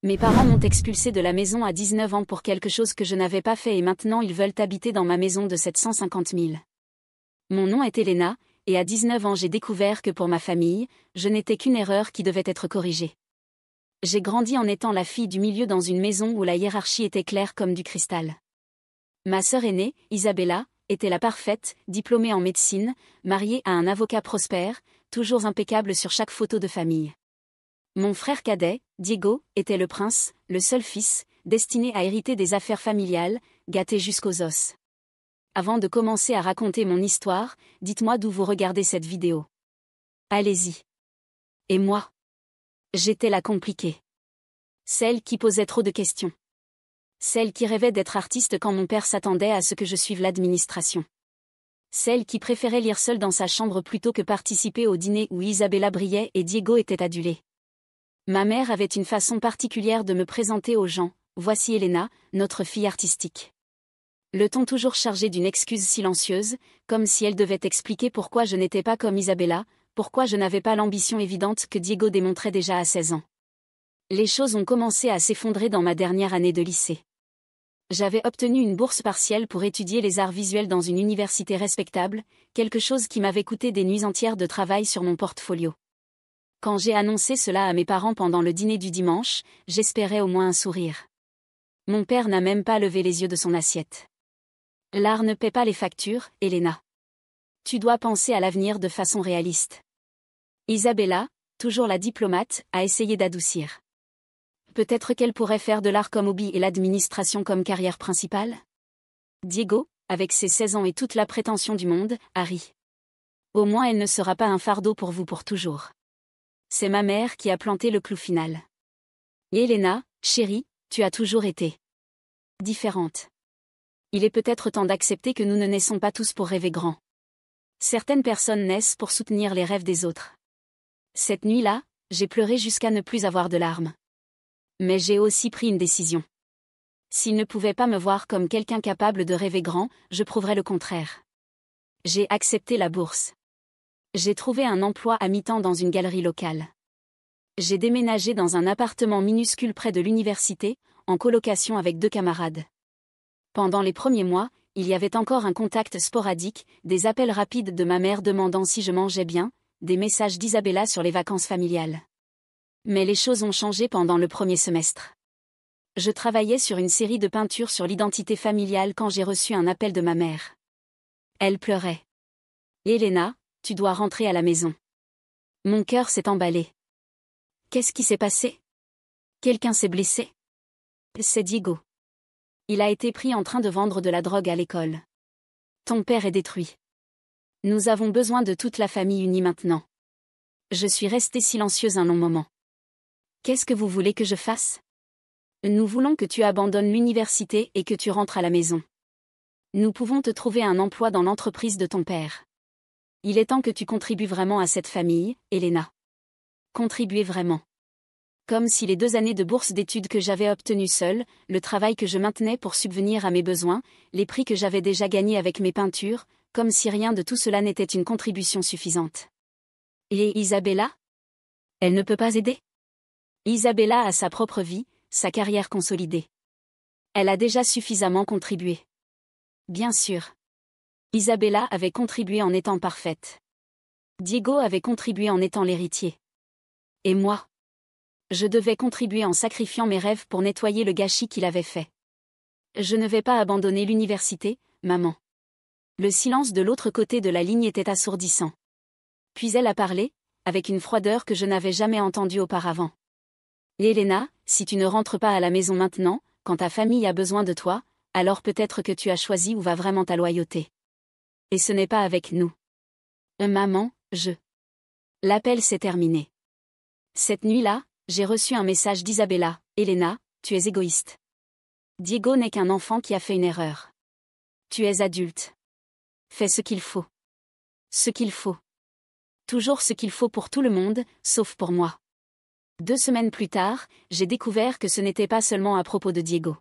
Mes parents m'ont expulsée de la maison à 19 ans pour quelque chose que je n'avais pas fait et maintenant ils veulent habiter dans ma maison de 750 000. Mon nom est Elena, et à 19 ans j'ai découvert que pour ma famille, je n'étais qu'une erreur qui devait être corrigée. J'ai grandi en étant la fille du milieu dans une maison où la hiérarchie était claire comme du cristal. Ma sœur aînée, Isabella, était la parfaite, diplômée en médecine, mariée à un avocat prospère, toujours impeccable sur chaque photo de famille. Mon frère cadet, Diego, était le prince, le seul fils, destiné à hériter des affaires familiales, gâté jusqu'aux os. Avant de commencer à raconter mon histoire, dites-moi d'où vous regardez cette vidéo. Allez-y. Et moi? J'étais la compliquée. Celle qui posait trop de questions. Celle qui rêvait d'être artiste quand mon père s'attendait à ce que je suive l'administration. Celle qui préférait lire seule dans sa chambre plutôt que participer au dîner où Isabella brillait et Diego était adulé. Ma mère avait une façon particulière de me présenter aux gens. Voici Elena, notre fille artistique. Le ton toujours chargé d'une excuse silencieuse, comme si elle devait expliquer pourquoi je n'étais pas comme Isabella, pourquoi je n'avais pas l'ambition évidente que Diego démontrait déjà à 16 ans. Les choses ont commencé à s'effondrer dans ma dernière année de lycée. J'avais obtenu une bourse partielle pour étudier les arts visuels dans une université respectable, quelque chose qui m'avait coûté des nuits entières de travail sur mon portfolio. Quand j'ai annoncé cela à mes parents pendant le dîner du dimanche, j'espérais au moins un sourire. Mon père n'a même pas levé les yeux de son assiette. L'art ne paie pas les factures, Elena. Tu dois penser à l'avenir de façon réaliste. Isabella, toujours la diplomate, a essayé d'adoucir. Peut-être qu'elle pourrait faire de l'art comme hobby et l'administration comme carrière principale? Diego, avec ses 16 ans et toute la prétention du monde, a ri. Au moins elle ne sera pas un fardeau pour vous pour toujours. C'est ma mère qui a planté le clou final. Et Elena, chérie, tu as toujours été différente. Il est peut-être temps d'accepter que nous ne naissons pas tous pour rêver grand. Certaines personnes naissent pour soutenir les rêves des autres. Cette nuit-là, j'ai pleuré jusqu'à ne plus avoir de larmes. Mais j'ai aussi pris une décision. S'ils ne pouvaient pas me voir comme quelqu'un capable de rêver grand, je prouverais le contraire. J'ai accepté la bourse. J'ai trouvé un emploi à mi-temps dans une galerie locale. J'ai déménagé dans un appartement minuscule près de l'université, en colocation avec 2 camarades. Pendant les premiers mois, il y avait encore un contact sporadique, des appels rapides de ma mère demandant si je mangeais bien, des messages d'Isabella sur les vacances familiales. Mais les choses ont changé pendant le premier semestre. Je travaillais sur une série de peintures sur l'identité familiale quand j'ai reçu un appel de ma mère. Elle pleurait. Elena, tu dois rentrer à la maison. Mon cœur s'est emballé. Qu'est-ce qui s'est passé? Quelqu'un s'est blessé? C'est Diego. Il a été pris en train de vendre de la drogue à l'école. Ton père est détruit. Nous avons besoin de toute la famille unie maintenant. Je suis restée silencieuse un long moment. Qu'est-ce que vous voulez que je fasse? Nous voulons que tu abandonnes l'université et que tu rentres à la maison. Nous pouvons te trouver un emploi dans l'entreprise de ton père. Il est temps que tu contribues vraiment à cette famille, Elena. Contribuer vraiment. Comme si les 2 années de bourse d'études que j'avais obtenues seule, le travail que je maintenais pour subvenir à mes besoins, les prix que j'avais déjà gagnés avec mes peintures, comme si rien de tout cela n'était une contribution suffisante. Et Isabella? Elle ne peut pas aider? Isabella a sa propre vie, sa carrière consolidée. Elle a déjà suffisamment contribué. Bien sûr. Isabella avait contribué en étant parfaite. Diego avait contribué en étant l'héritier. Et moi? Je devais contribuer en sacrifiant mes rêves pour nettoyer le gâchis qu'il avait fait. Je ne vais pas abandonner l'université, maman. Le silence de l'autre côté de la ligne était assourdissant. Puis elle a parlé, avec une froideur que je n'avais jamais entendue auparavant. Elena, si tu ne rentres pas à la maison maintenant, quand ta famille a besoin de toi, alors peut-être que tu as choisi où va vraiment ta loyauté. Et ce n'est pas avec nous. Maman, L'appel s'est terminé. Cette nuit-là, j'ai reçu un message d'Isabella. Elena, tu es égoïste. Diego n'est qu'un enfant qui a fait une erreur. Tu es adulte. Fais ce qu'il faut. Ce qu'il faut. Toujours ce qu'il faut pour tout le monde, sauf pour moi. 2 semaines plus tard, j'ai découvert que ce n'était pas seulement à propos de Diego.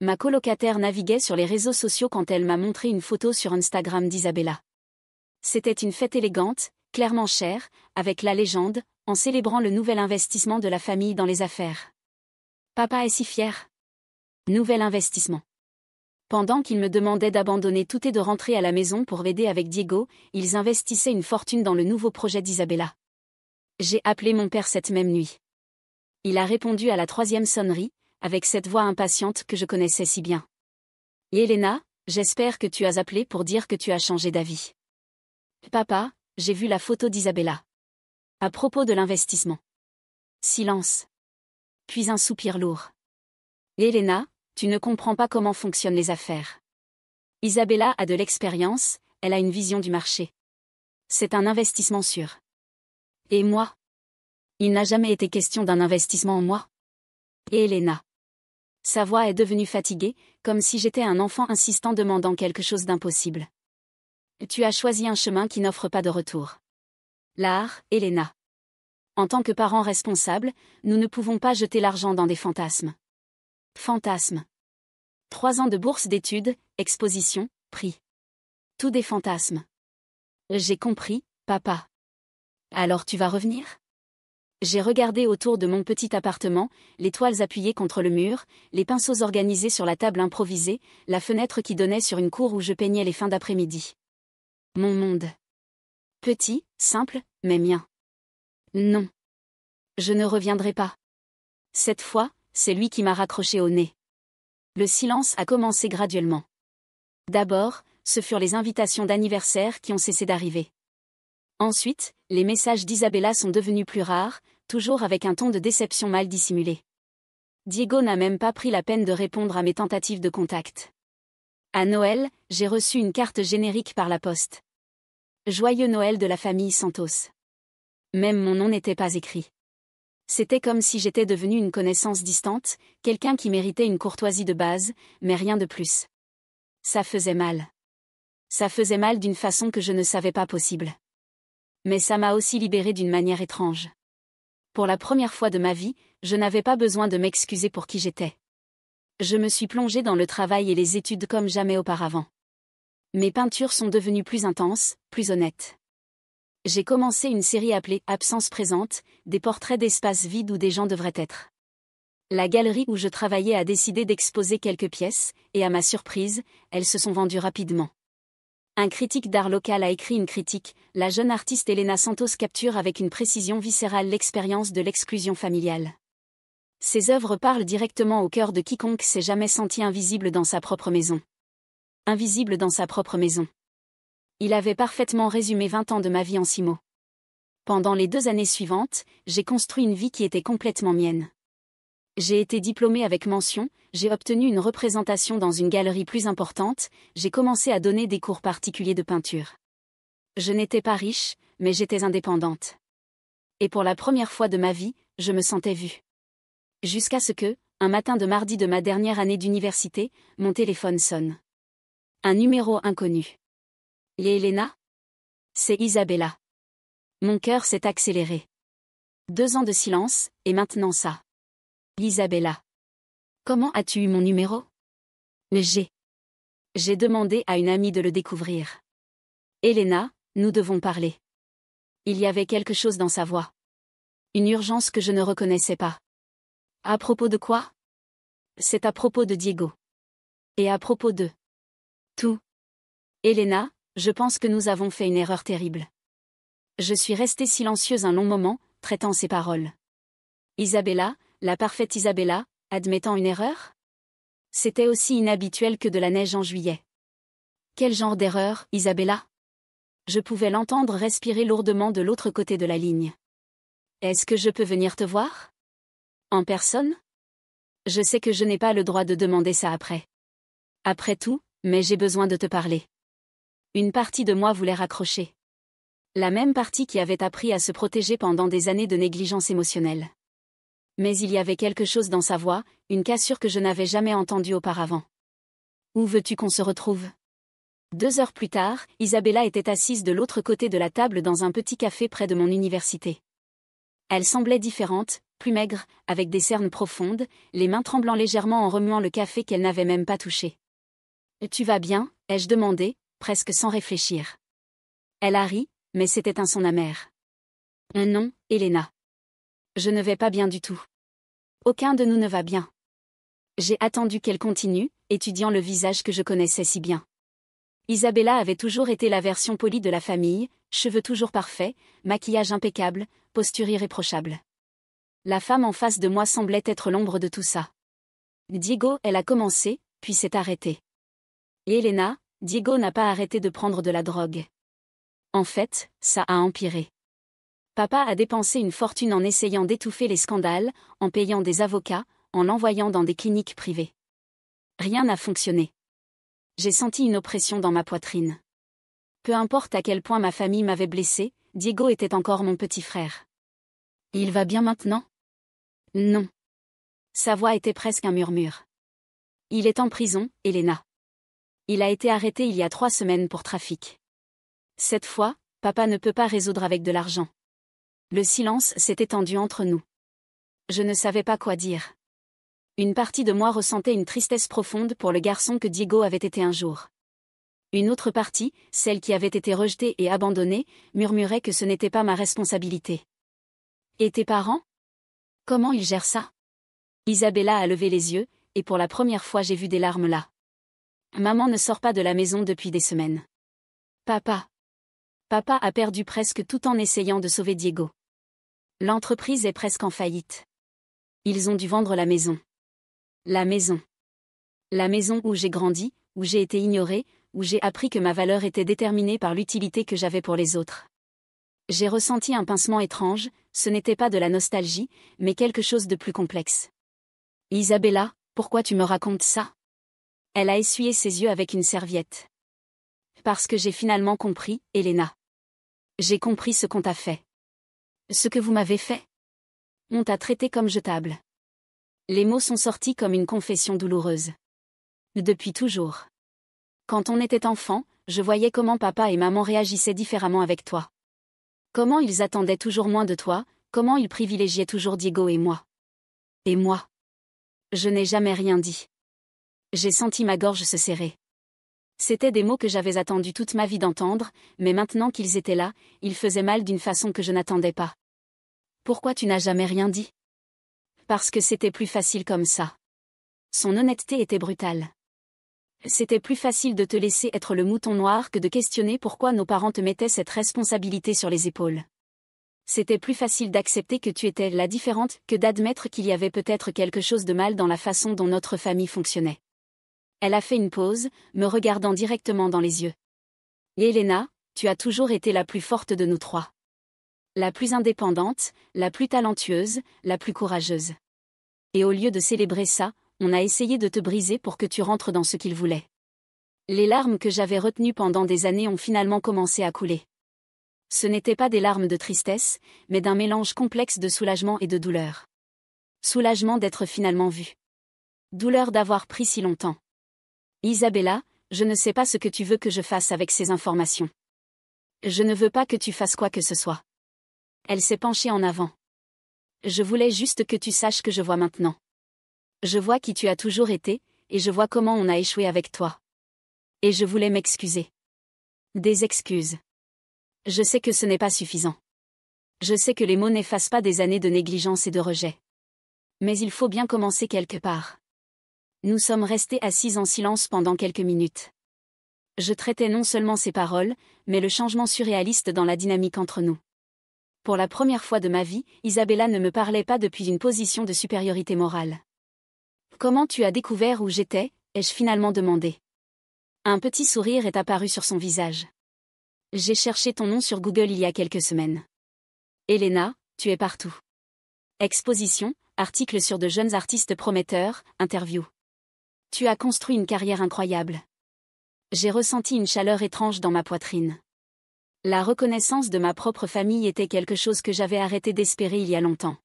Ma colocataire naviguait sur les réseaux sociaux quand elle m'a montré une photo sur Instagram d'Isabella. C'était une fête élégante, clairement chère, avec la légende, en célébrant le nouvel investissement de la famille dans les affaires. Papa est si fier. Nouvel investissement. Pendant qu'ils me demandaient d'abandonner tout et de rentrer à la maison pour aider avec Diego, ils investissaient une fortune dans le nouveau projet d'Isabella. J'ai appelé mon père cette même nuit. Il a répondu à la 3e sonnerie, avec cette voix impatiente que je connaissais si bien. « Et Elena, j'espère que tu as appelé pour dire que tu as changé d'avis. »« Papa, j'ai vu la photo d'Isabella. » À propos de l'investissement. Silence. Puis un soupir lourd. « Elena, tu ne comprends pas comment fonctionnent les affaires. Isabella a de l'expérience, elle a une vision du marché. C'est un investissement sûr. Et moi? Il n'a jamais été question d'un investissement en moi. Et Elena. » Sa voix est devenue fatiguée, comme si j'étais un enfant insistant demandant quelque chose d'impossible. « Tu as choisi un chemin qui n'offre pas de retour. L'art, Elena. En tant que parents responsables, nous ne pouvons pas jeter l'argent dans des fantasmes. Fantasmes. 3 ans de bourse d'études, exposition, prix. Tout des fantasmes. J'ai compris, papa. Alors tu vas revenir? J'ai regardé autour de mon petit appartement, les toiles appuyées contre le mur, les pinceaux organisés sur la table improvisée, la fenêtre qui donnait sur une cour où je peignais les fins d'après-midi. Mon monde. Petit, simple, mais mien. Non. Je ne reviendrai pas. Cette fois, c'est lui qui m'a raccroché au nez. Le silence a commencé graduellement. D'abord, ce furent les invitations d'anniversaire qui ont cessé d'arriver. Ensuite, les messages d'Isabella sont devenus plus rares, toujours avec un ton de déception mal dissimulé. Diego n'a même pas pris la peine de répondre à mes tentatives de contact. À Noël, j'ai reçu une carte générique par la poste. Joyeux Noël de la famille Santos. Même mon nom n'était pas écrit. C'était comme si j'étais devenue une connaissance distante, quelqu'un qui méritait une courtoisie de base, mais rien de plus. Ça faisait mal. Ça faisait mal d'une façon que je ne savais pas possible. Mais ça m'a aussi libérée d'une manière étrange. Pour la première fois de ma vie, je n'avais pas besoin de m'excuser pour qui j'étais. Je me suis plongée dans le travail et les études comme jamais auparavant. Mes peintures sont devenues plus intenses, plus honnêtes. J'ai commencé une série appelée « Absence présente », des portraits d'espaces vides où des gens devraient être. La galerie où je travaillais a décidé d'exposer quelques pièces, et à ma surprise, elles se sont vendues rapidement. Un critique d'art local a écrit une critique, la jeune artiste Elena Santos capture avec une précision viscérale l'expérience de l'exclusion familiale. Ses œuvres parlent directement au cœur de quiconque s'est jamais senti invisible dans sa propre maison. Invisible dans sa propre maison. Il avait parfaitement résumé 20 ans de ma vie en 6 mots. Pendant les 2 années suivantes, j'ai construit une vie qui était complètement mienne. J'ai été diplômée avec mention, j'ai obtenu une représentation dans une galerie plus importante, j'ai commencé à donner des cours particuliers de peinture. Je n'étais pas riche, mais j'étais indépendante. Et pour la première fois de ma vie, je me sentais vue. Jusqu'à ce que, un matin de mardi de ma dernière année d'université, mon téléphone sonne. Un numéro inconnu. Et Elena? C'est Isabella. Mon cœur s'est accéléré. 2 ans de silence, et maintenant ça. Isabella. Comment as-tu eu mon numéro? J'ai demandé à une amie de le découvrir. Elena, nous devons parler. Il y avait quelque chose dans sa voix. Une urgence que je ne reconnaissais pas. À propos de quoi? C'est à propos de Diego. Et à propos de tout. Elena, je pense que nous avons fait une erreur terrible. Je suis restée silencieuse un long moment, traitant ses paroles. Isabella, la parfaite Isabella, admettant une erreur? C'était aussi inhabituel que de la neige en juillet. Quel genre d'erreur, Isabella? Je pouvais l'entendre respirer lourdement de l'autre côté de la ligne. Est-ce que je peux venir te voir? En personne? Je sais que je n'ai pas le droit de demander ça après. Après tout, mais j'ai besoin de te parler. Une partie de moi voulait raccrocher. La même partie qui avait appris à se protéger pendant des années de négligence émotionnelle. Mais il y avait quelque chose dans sa voix, une cassure que je n'avais jamais entendue auparavant. Où veux-tu qu'on se retrouve? 2 heures plus tard, Isabella était assise de l'autre côté de la table dans un petit café près de mon université. Elle semblait différente, plus maigre, avec des cernes profondes, les mains tremblant légèrement en remuant le café qu'elle n'avait même pas touché. « Tu vas bien ?» ai-je demandé, presque sans réfléchir. Elle a ri, mais c'était un son amer. « Non, Elena. Je ne vais pas bien du tout. Aucun de nous ne va bien. J'ai attendu qu'elle continue, étudiant le visage que je connaissais si bien. Isabella avait toujours été la version polie de la famille, cheveux toujours parfaits, maquillage impeccable, posture irréprochable. La femme en face de moi semblait être l'ombre de tout ça. Diego, elle a commencé, puis s'est arrêtée. Et Elena, Diego n'a pas arrêté de prendre de la drogue. En fait, ça a empiré. Papa a dépensé une fortune en essayant d'étouffer les scandales, en payant des avocats, en l'envoyant dans des cliniques privées. Rien n'a fonctionné. J'ai senti une oppression dans ma poitrine. Peu importe à quel point ma famille m'avait blessé, Diego était encore mon petit frère. Il va bien maintenant? Non. Sa voix était presque un murmure. Il est en prison, Elena. Il a été arrêté il y a 3 semaines pour trafic. Cette fois, papa ne peut pas résoudre avec de l'argent. Le silence s'est étendu entre nous. Je ne savais pas quoi dire. Une partie de moi ressentait une tristesse profonde pour le garçon que Diego avait été un jour. Une autre partie, celle qui avait été rejetée et abandonnée, murmurait que ce n'était pas ma responsabilité. Et tes parents? Comment ils gèrent ça? Isabella a levé les yeux, et pour la première fois j'ai vu des larmes là. Maman ne sort pas de la maison depuis des semaines. Papa a perdu presque tout en essayant de sauver Diego. L'entreprise est presque en faillite. Ils ont dû vendre la maison. La maison. La maison où j'ai grandi, où j'ai été ignorée, où j'ai appris que ma valeur était déterminée par l'utilité que j'avais pour les autres. J'ai ressenti un pincement étrange, ce n'était pas de la nostalgie, mais quelque chose de plus complexe. Isabella, pourquoi tu me racontes ça? Elle a essuyé ses yeux avec une serviette. Parce que j'ai finalement compris, Elena. J'ai compris ce qu'on t'a fait. Ce que vous m'avez fait. On t'a traité comme jetable. Les mots sont sortis comme une confession douloureuse. Depuis toujours. Quand on était enfant, je voyais comment papa et maman réagissaient différemment avec toi. Comment ils attendaient toujours moins de toi, comment ils privilégiaient toujours Diego et moi. Et moi. Je n'ai jamais rien dit. J'ai senti ma gorge se serrer. C'étaient des mots que j'avais attendu toute ma vie d'entendre, mais maintenant qu'ils étaient là, ils faisaient mal d'une façon que je n'attendais pas. Pourquoi tu n'as jamais rien dit? Parce que c'était plus facile comme ça. Son honnêteté était brutale. C'était plus facile de te laisser être le mouton noir que de questionner pourquoi nos parents te mettaient cette responsabilité sur les épaules. C'était plus facile d'accepter que tu étais la différente que d'admettre qu'il y avait peut-être quelque chose de mal dans la façon dont notre famille fonctionnait. Elle a fait une pause, me regardant directement dans les yeux. Et Elena, tu as toujours été la plus forte de nous 3. La plus indépendante, la plus talentueuse, la plus courageuse. Et au lieu de célébrer ça, on a essayé de te briser pour que tu rentres dans ce qu'il voulait. Les larmes que j'avais retenues pendant des années ont finalement commencé à couler. Ce n'étaient pas des larmes de tristesse, mais d'un mélange complexe de soulagement et de douleur. Soulagement d'être finalement vue. Douleur d'avoir pris si longtemps. Isabella, je ne sais pas ce que tu veux que je fasse avec ces informations. Je ne veux pas que tu fasses quoi que ce soit. Elle s'est penchée en avant. Je voulais juste que tu saches que je vois maintenant. Je vois qui tu as toujours été, et je vois comment on a échoué avec toi. Et je voulais m'excuser. Des excuses. Je sais que ce n'est pas suffisant. Je sais que les mots n'effacent pas des années de négligence et de rejet. Mais il faut bien commencer quelque part. Nous sommes restés assis en silence pendant quelques minutes. Je traitais non seulement ses paroles, mais le changement surréaliste dans la dynamique entre nous. Pour la première fois de ma vie, Isabella ne me parlait pas depuis une position de supériorité morale. Comment tu as découvert où j'étais, ai-je finalement demandé. Un petit sourire est apparu sur son visage. J'ai cherché ton nom sur Google il y a quelques semaines. Elena, tu es partout. Exposition, articles sur de jeunes artistes prometteurs, interview. Tu as construit une carrière incroyable. J'ai ressenti une chaleur étrange dans ma poitrine. La reconnaissance de ma propre famille était quelque chose que j'avais arrêté d'espérer il y a longtemps.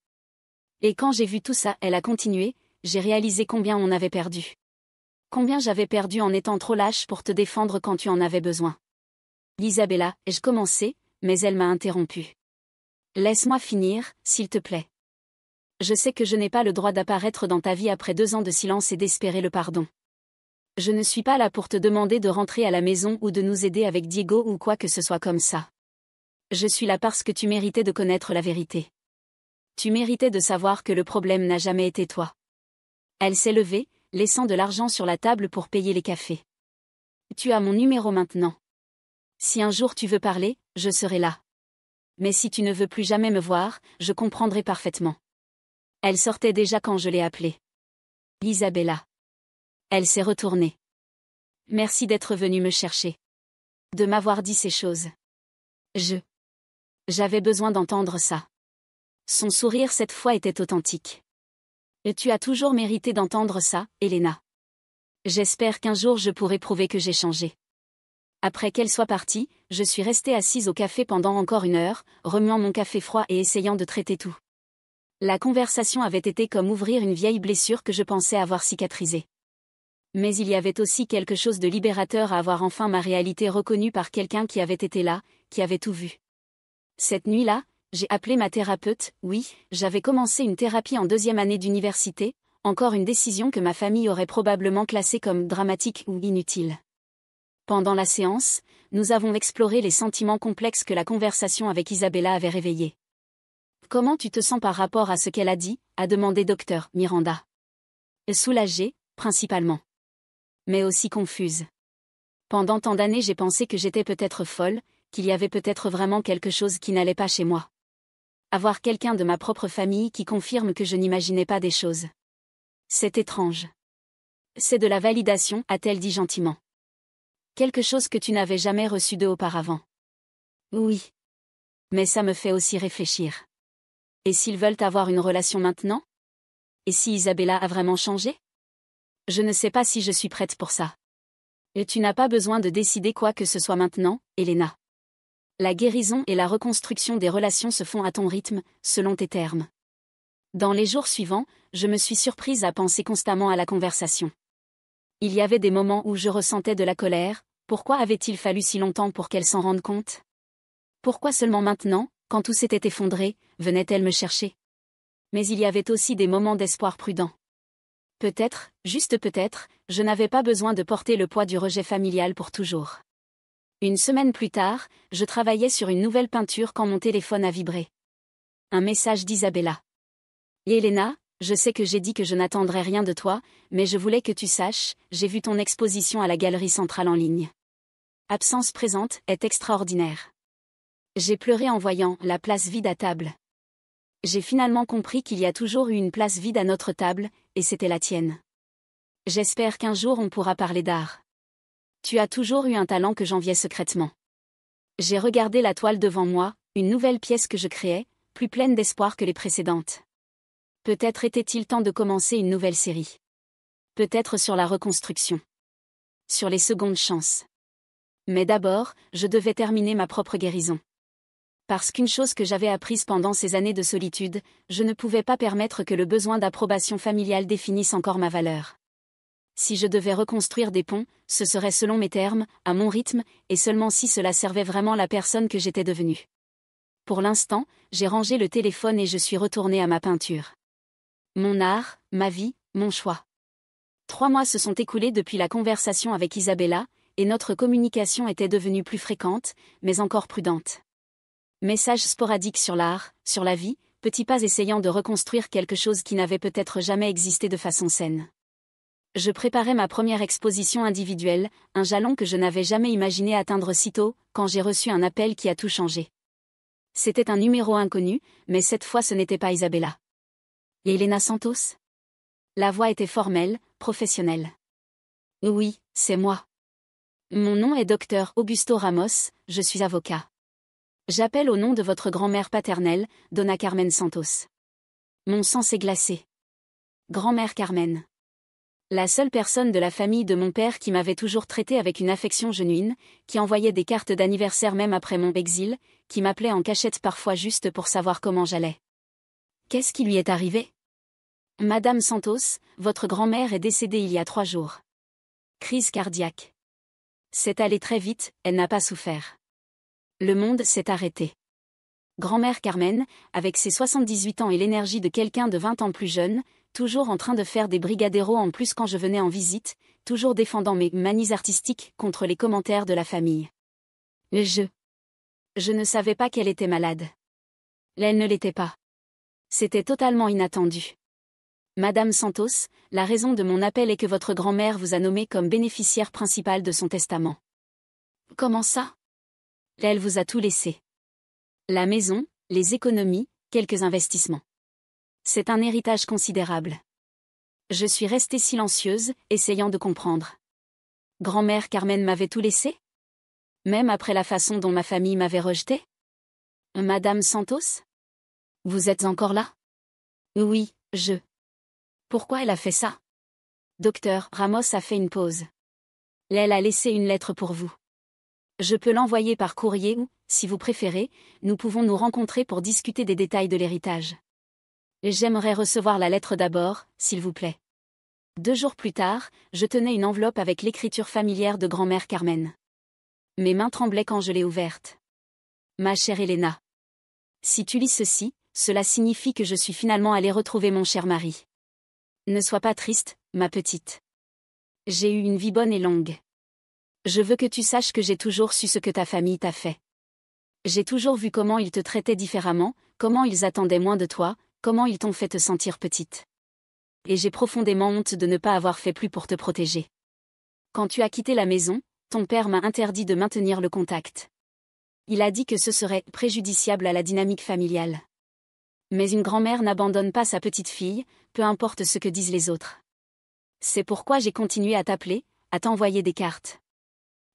Et quand j'ai vu tout ça, elle a continué, j'ai réalisé combien on avait perdu. Combien j'avais perdu en étant trop lâche pour te défendre quand tu en avais besoin. Isabella, ai-je commencé, mais elle m'a interrompu. Laisse-moi finir, s'il te plaît. Je sais que je n'ai pas le droit d'apparaître dans ta vie après 2 ans de silence et d'espérer le pardon. Je ne suis pas là pour te demander de rentrer à la maison ou de nous aider avec Diego ou quoi que ce soit comme ça. Je suis là parce que tu méritais de connaître la vérité. Tu méritais de savoir que le problème n'a jamais été toi. Elle s'est levée, laissant de l'argent sur la table pour payer les cafés. Tu as mon numéro maintenant. Si un jour tu veux parler, je serai là. Mais si tu ne veux plus jamais me voir, je comprendrai parfaitement. Elle sortait déjà quand je l'ai appelée. Isabella. Elle s'est retournée. Merci d'être venue me chercher. De m'avoir dit ces choses. J'avais besoin d'entendre ça. Son sourire cette fois était authentique. Et tu as toujours mérité d'entendre ça, Elena. J'espère qu'un jour je pourrai prouver que j'ai changé. Après qu'elle soit partie, je suis restée assise au café pendant encore 1 heure, remuant mon café froid et essayant de traiter tout. La conversation avait été comme ouvrir une vieille blessure que je pensais avoir cicatrisée. Mais il y avait aussi quelque chose de libérateur à avoir enfin ma réalité reconnue par quelqu'un qui avait été là, qui avait tout vu. Cette nuit-là, j'ai appelé ma thérapeute. Oui, j'avais commencé une thérapie en 2e année d'université, encore une décision que ma famille aurait probablement classée comme dramatique ou inutile. Pendant la séance, nous avons exploré les sentiments complexes que la conversation avec Isabella avait réveillés. « Comment tu te sens par rapport à ce qu'elle a dit ?» a demandé Dr. Miranda. Soulagée, principalement. Mais aussi confuse. Pendant tant d'années j'ai pensé que j'étais peut-être folle, qu'il y avait peut-être vraiment quelque chose qui n'allait pas chez moi. Avoir quelqu'un de ma propre famille qui confirme que je n'imaginais pas des choses. C'est étrange. C'est de la validation, a-t-elle dit gentiment. Quelque chose que tu n'avais jamais reçu d'eux auparavant. Oui. Mais ça me fait aussi réfléchir. Et s'ils veulent avoir une relation maintenant? Et si Isabella a vraiment changé? Je ne sais pas si je suis prête pour ça. Et tu n'as pas besoin de décider quoi que ce soit maintenant, Elena. La guérison et la reconstruction des relations se font à ton rythme, selon tes termes. Dans les jours suivants, je me suis surprise à penser constamment à la conversation. Il y avait des moments où je ressentais de la colère. Pourquoi avait-il fallu si longtemps pour qu'elle s'en rende compte? Pourquoi seulement maintenant, quand tout s'était effondré, venait-elle me chercher? Mais il y avait aussi des moments d'espoir prudent. Peut-être, juste peut-être, je n'avais pas besoin de porter le poids du rejet familial pour toujours. 1 semaine plus tard, je travaillais sur une nouvelle peinture quand mon téléphone a vibré. Un message d'Isabella. Elena, je sais que j'ai dit que je n'attendrais rien de toi, mais je voulais que tu saches, j'ai vu ton exposition à la Galerie Centrale en ligne. Absence présente est extraordinaire. J'ai pleuré en voyant la place vide à table. J'ai finalement compris qu'il y a toujours eu une place vide à notre table, et c'était la tienne. J'espère qu'un jour on pourra parler d'art. Tu as toujours eu un talent que j'enviais secrètement. J'ai regardé la toile devant moi, une nouvelle pièce que je créais, plus pleine d'espoir que les précédentes. Peut-être était-il temps de commencer une nouvelle série. Peut-être sur la reconstruction. Sur les secondes chances. Mais d'abord, je devais terminer ma propre guérison. Parce qu'une chose que j'avais apprise pendant ces années de solitude, je ne pouvais pas permettre que le besoin d'approbation familiale définisse encore ma valeur. Si je devais reconstruire des ponts, ce serait selon mes termes, à mon rythme, et seulement si cela servait vraiment la personne que j'étais devenue. Pour l'instant, j'ai rangé le téléphone et je suis retournée à ma peinture. Mon art, ma vie, mon choix. 3 mois se sont écoulés depuis la conversation avec Isabella, et notre communication était devenue plus fréquente, mais encore prudente. Messages sporadiques sur l'art, sur la vie, petits pas essayant de reconstruire quelque chose qui n'avait peut-être jamais existé de façon saine. Je préparais ma première exposition individuelle, un jalon que je n'avais jamais imaginé atteindre si tôt, quand j'ai reçu un appel qui a tout changé. C'était un numéro inconnu, mais cette fois ce n'était pas Isabella. Et Elena Santos? La voix était formelle, professionnelle. Oui, c'est moi. Mon nom est Dr. Augusto Ramos, je suis avocat. J'appelle au nom de votre grand-mère paternelle, Donna Carmen Santos. Mon sang s'est glacé. Grand-mère Carmen. La seule personne de la famille de mon père qui m'avait toujours traité avec une affection genuine, qui envoyait des cartes d'anniversaire même après mon exil, qui m'appelait en cachette parfois juste pour savoir comment j'allais. Qu'est-ce qui lui est arrivé? Madame Santos, votre grand-mère est décédée il y a 3 jours. Crise cardiaque. C'est allé très vite, elle n'a pas souffert. Le monde s'est arrêté. Grand-mère Carmen, avec ses 78 ans et l'énergie de quelqu'un de 20 ans plus jeune, toujours en train de faire des brigadeiros en plus quand je venais en visite, toujours défendant mes manies artistiques contre les commentaires de la famille. Je ne savais pas qu'elle était malade. Elle ne l'était pas. C'était totalement inattendu. Madame Santos, la raison de mon appel est que votre grand-mère vous a nommé comme bénéficiaire principale de son testament. Comment ça? Elle vous a tout laissé. La maison, les économies, quelques investissements. C'est un héritage considérable. Je suis restée silencieuse, essayant de comprendre. Grand-mère Carmen m'avait tout laissé? Même après la façon dont ma famille m'avait rejetée? Madame Santos? Vous êtes encore là? Oui, je. Pourquoi elle a fait ça? Docteur Ramos a fait une pause. Elle a laissé une lettre pour vous. Je peux l'envoyer par courrier ou, si vous préférez, nous pouvons nous rencontrer pour discuter des détails de l'héritage. J'aimerais recevoir la lettre d'abord, s'il vous plaît. 2 jours plus tard, je tenais une enveloppe avec l'écriture familière de grand-mère Carmen. Mes mains tremblaient quand je l'ai ouverte. Ma chère Elena. Si tu lis ceci, cela signifie que je suis finalement allée retrouver mon cher mari. Ne sois pas triste, ma petite. J'ai eu une vie bonne et longue. Je veux que tu saches que j'ai toujours su ce que ta famille t'a fait. J'ai toujours vu comment ils te traitaient différemment, comment ils attendaient moins de toi, comment ils t'ont fait te sentir petite. Et j'ai profondément honte de ne pas avoir fait plus pour te protéger. Quand tu as quitté la maison, ton père m'a interdit de maintenir le contact. Il a dit que ce serait préjudiciable à la dynamique familiale. Mais une grand-mère n'abandonne pas sa petite fille, peu importe ce que disent les autres. C'est pourquoi j'ai continué à t'appeler, à t'envoyer des cartes.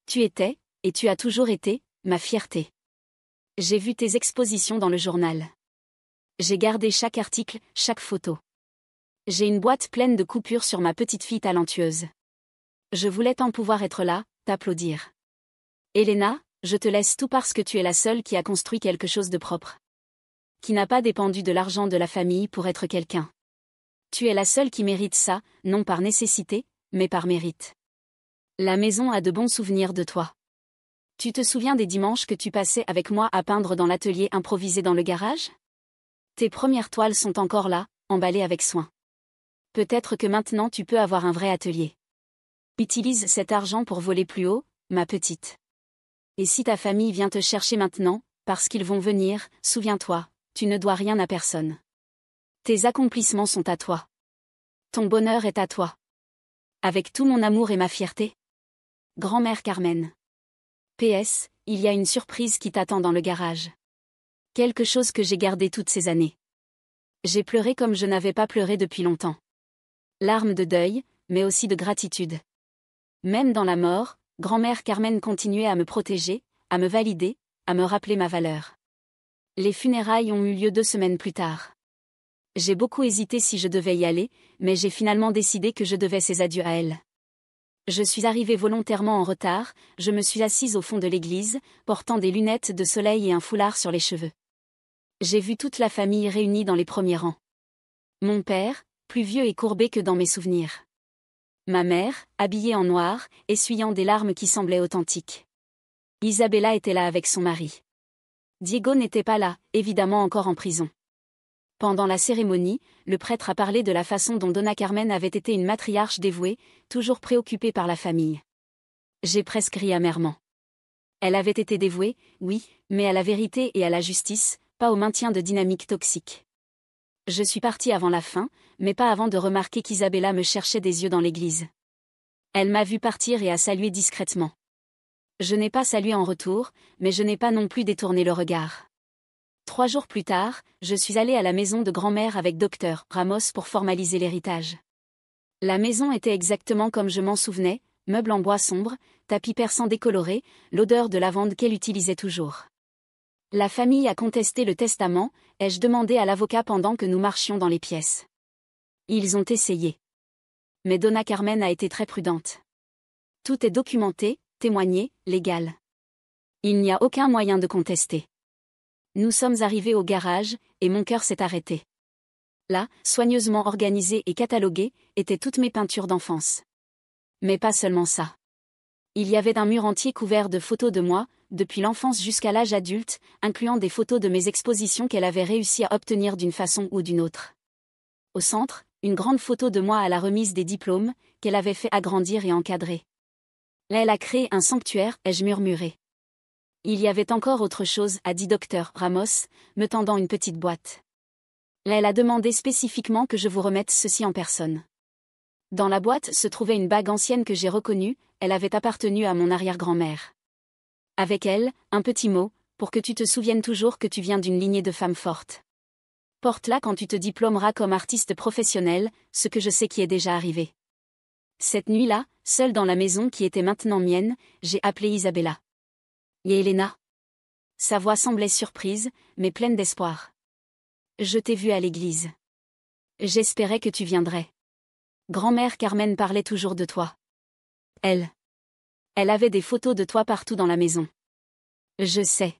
Tu étais, et tu as toujours été, ma fierté. J'ai vu tes expositions dans le journal. J'ai gardé chaque article, chaque photo. J'ai une boîte pleine de coupures sur ma petite fille talentueuse. Je voulais tant pouvoir être là, t'applaudir. Elena, je te laisse tout parce que tu es la seule qui a construit quelque chose de propre. Qui n'a pas dépendu de l'argent de la famille pour être quelqu'un. Tu es la seule qui mérite ça, non par nécessité, mais par mérite. La maison a de bons souvenirs de toi. Tu te souviens des dimanches que tu passais avec moi à peindre dans l'atelier improvisé dans le garage? Tes premières toiles sont encore là, emballées avec soin. Peut-être que maintenant tu peux avoir un vrai atelier. Utilise cet argent pour voler plus haut, ma petite. Et si ta famille vient te chercher maintenant, parce qu'ils vont venir, souviens-toi, tu ne dois rien à personne. Tes accomplissements sont à toi. Ton bonheur est à toi. Avec tout mon amour et ma fierté. Grand-mère Carmen. PS, il y a une surprise qui t'attend dans le garage. Quelque chose que j'ai gardé toutes ces années. J'ai pleuré comme je n'avais pas pleuré depuis longtemps. Larmes de deuil, mais aussi de gratitude. Même dans la mort, grand-mère Carmen continuait à me protéger, à me valider, à me rappeler ma valeur. Les funérailles ont eu lieu 2 semaines plus tard. J'ai beaucoup hésité si je devais y aller, mais j'ai finalement décidé que je devais ces adieux à elle. Je suis arrivée volontairement en retard, je me suis assise au fond de l'église, portant des lunettes de soleil et un foulard sur les cheveux. J'ai vu toute la famille réunie dans les premiers rangs. Mon père, plus vieux et courbé que dans mes souvenirs. Ma mère, habillée en noir, essuyant des larmes qui semblaient authentiques. Isabella était là avec son mari. Diego n'était pas là, évidemment encore en prison. Pendant la cérémonie, le prêtre a parlé de la façon dont Donna Carmen avait été une matriarche dévouée, toujours préoccupée par la famille. J'ai presque ri amèrement. Elle avait été dévouée, oui, mais à la vérité et à la justice, pas au maintien de dynamiques toxiques. Je suis partie avant la fin, mais pas avant de remarquer qu'Isabella me cherchait des yeux dans l'église. Elle m'a vu partir et a salué discrètement. Je n'ai pas salué en retour, mais je n'ai pas non plus détourné le regard. 3 jours plus tard, je suis allée à la maison de grand-mère avec Dr. Ramos pour formaliser l'héritage. La maison était exactement comme je m'en souvenais, meubles en bois sombre, tapis persans décolorés, l'odeur de lavande qu'elle utilisait toujours. La famille a contesté le testament, ai-je demandé à l'avocat pendant que nous marchions dans les pièces. Ils ont essayé. Mais Donna Carmen a été très prudente. Tout est documenté, témoigné, légal. Il n'y a aucun moyen de contester. Nous sommes arrivés au garage, et mon cœur s'est arrêté. Là, soigneusement organisées et cataloguées, étaient toutes mes peintures d'enfance. Mais pas seulement ça. Il y avait un mur entier couvert de photos de moi, depuis l'enfance jusqu'à l'âge adulte, incluant des photos de mes expositions qu'elle avait réussi à obtenir d'une façon ou d'une autre. Au centre, une grande photo de moi à la remise des diplômes, qu'elle avait fait agrandir et encadrer. Là, elle a créé un sanctuaire, ai-je murmuré. Il y avait encore autre chose, a dit Dr. Ramos, me tendant une petite boîte. Elle a demandé spécifiquement que je vous remette ceci en personne. Dans la boîte se trouvait une bague ancienne que j'ai reconnue, elle avait appartenu à mon arrière-grand-mère. Avec elle, un petit mot, pour que tu te souviennes toujours que tu viens d'une lignée de femmes fortes. Porte-la quand tu te diplômeras comme artiste professionnel, ce que je sais qui est déjà arrivé. Cette nuit-là, seule dans la maison qui était maintenant mienne, j'ai appelé Isabella. Et Elena. Sa voix semblait surprise, mais pleine d'espoir. Je t'ai vue à l'église. J'espérais que tu viendrais. Grand-mère Carmen parlait toujours de toi. Elle avait des photos de toi partout dans la maison. Je sais.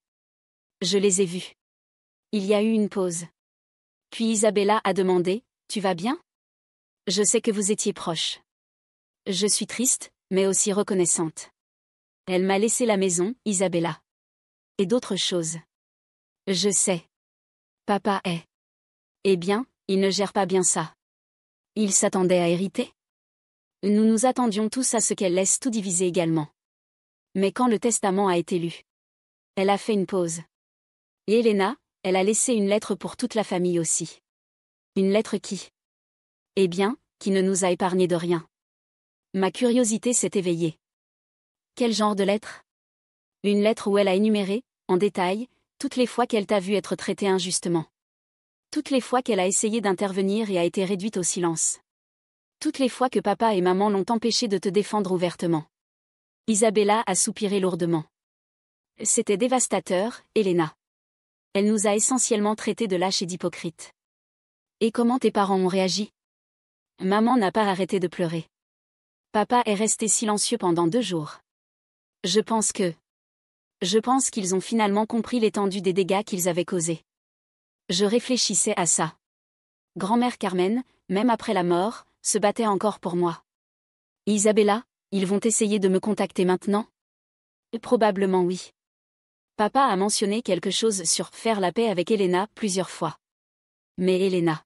Je les ai vues. Il y a eu une pause. Puis Isabella a demandé, tu vas bien? Je sais que vous étiez proches. Je suis triste, mais aussi reconnaissante. Elle m'a laissé la maison, Isabella. Et d'autres choses. Je sais. Papa est. Eh bien, il ne gère pas bien ça. Il s'attendait à hériter? Nous nous attendions tous à ce qu'elle laisse tout diviser également. Mais quand le testament a été lu, elle a fait une pause. Et Elena, elle a laissé une lettre pour toute la famille aussi. Une lettre qui? Eh bien, qui ne nous a épargné de rien. Ma curiosité s'est éveillée. Quel genre de lettre? Une lettre où elle a énuméré, en détail, toutes les fois qu'elle t'a vu être traitée injustement. Toutes les fois qu'elle a essayé d'intervenir et a été réduite au silence. Toutes les fois que papa et maman l'ont empêchée de te défendre ouvertement. Isabella a soupiré lourdement. C'était dévastateur, Elena. Elle nous a essentiellement traités de lâches et d'hypocrites. Et comment tes parents ont réagi? Maman n'a pas arrêté de pleurer. Papa est resté silencieux pendant 2 jours. Je pense qu'ils ont finalement compris l'étendue des dégâts qu'ils avaient causés. Je réfléchissais à ça. Grand-mère Carmen, même après la mort, se battait encore pour moi. Isabella, ils vont essayer de me contacter maintenant? Probablement oui. Papa a mentionné quelque chose sur faire la paix avec Elena plusieurs fois. Mais Elena.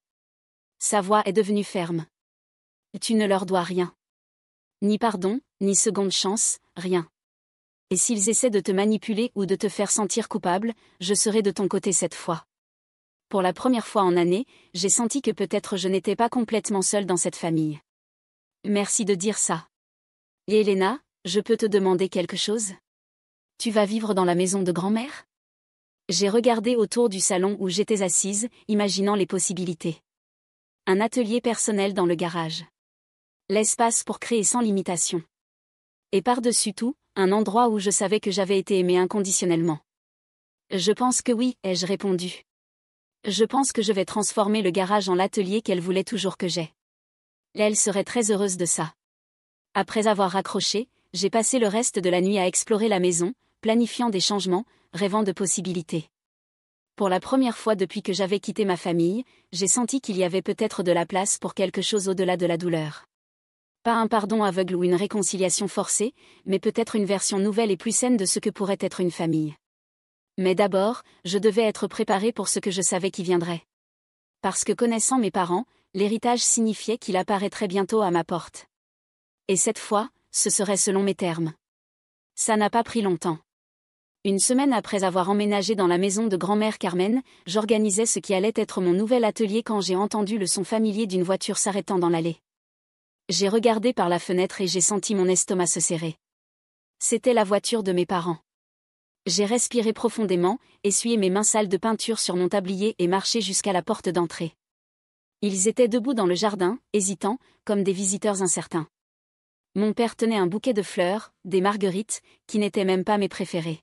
Sa voix est devenue ferme. Tu ne leur dois rien. Ni pardon, ni seconde chance, rien. Et s'ils essaient de te manipuler ou de te faire sentir coupable, je serai de ton côté cette fois. Pour la première fois en années, j'ai senti que peut-être je n'étais pas complètement seule dans cette famille. Merci de dire ça. Et Elena, je peux te demander quelque chose? Tu vas vivre dans la maison de grand-mère? J'ai regardé autour du salon où j'étais assise, imaginant les possibilités. Un atelier personnel dans le garage. L'espace pour créer sans limitation. Et par-dessus tout, un endroit où je savais que j'avais été aimée inconditionnellement. Je pense que oui, ai-je répondu. Je pense que je vais transformer le garage en l'atelier qu'elle voulait toujours que j'aie. Elle serait très heureuse de ça. Après avoir raccroché, j'ai passé le reste de la nuit à explorer la maison, planifiant des changements, rêvant de possibilités. Pour la première fois depuis que j'avais quitté ma famille, j'ai senti qu'il y avait peut-être de la place pour quelque chose au-delà de la douleur. Pas un pardon aveugle ou une réconciliation forcée, mais peut-être une version nouvelle et plus saine de ce que pourrait être une famille. Mais d'abord, je devais être préparée pour ce que je savais qui viendrait. Parce que connaissant mes parents, l'héritage signifiait qu'il apparaîtrait bientôt à ma porte. Et cette fois, ce serait selon mes termes. Ça n'a pas pris longtemps. Une semaine après avoir emménagé dans la maison de grand-mère Carmen, j'organisais ce qui allait être mon nouvel atelier quand j'ai entendu le son familier d'une voiture s'arrêtant dans l'allée. J'ai regardé par la fenêtre et j'ai senti mon estomac se serrer. C'était la voiture de mes parents. J'ai respiré profondément, essuyé mes mains sales de peinture sur mon tablier et marché jusqu'à la porte d'entrée. Ils étaient debout dans le jardin, hésitants, comme des visiteurs incertains. Mon père tenait un bouquet de fleurs, des marguerites, qui n'étaient même pas mes préférées.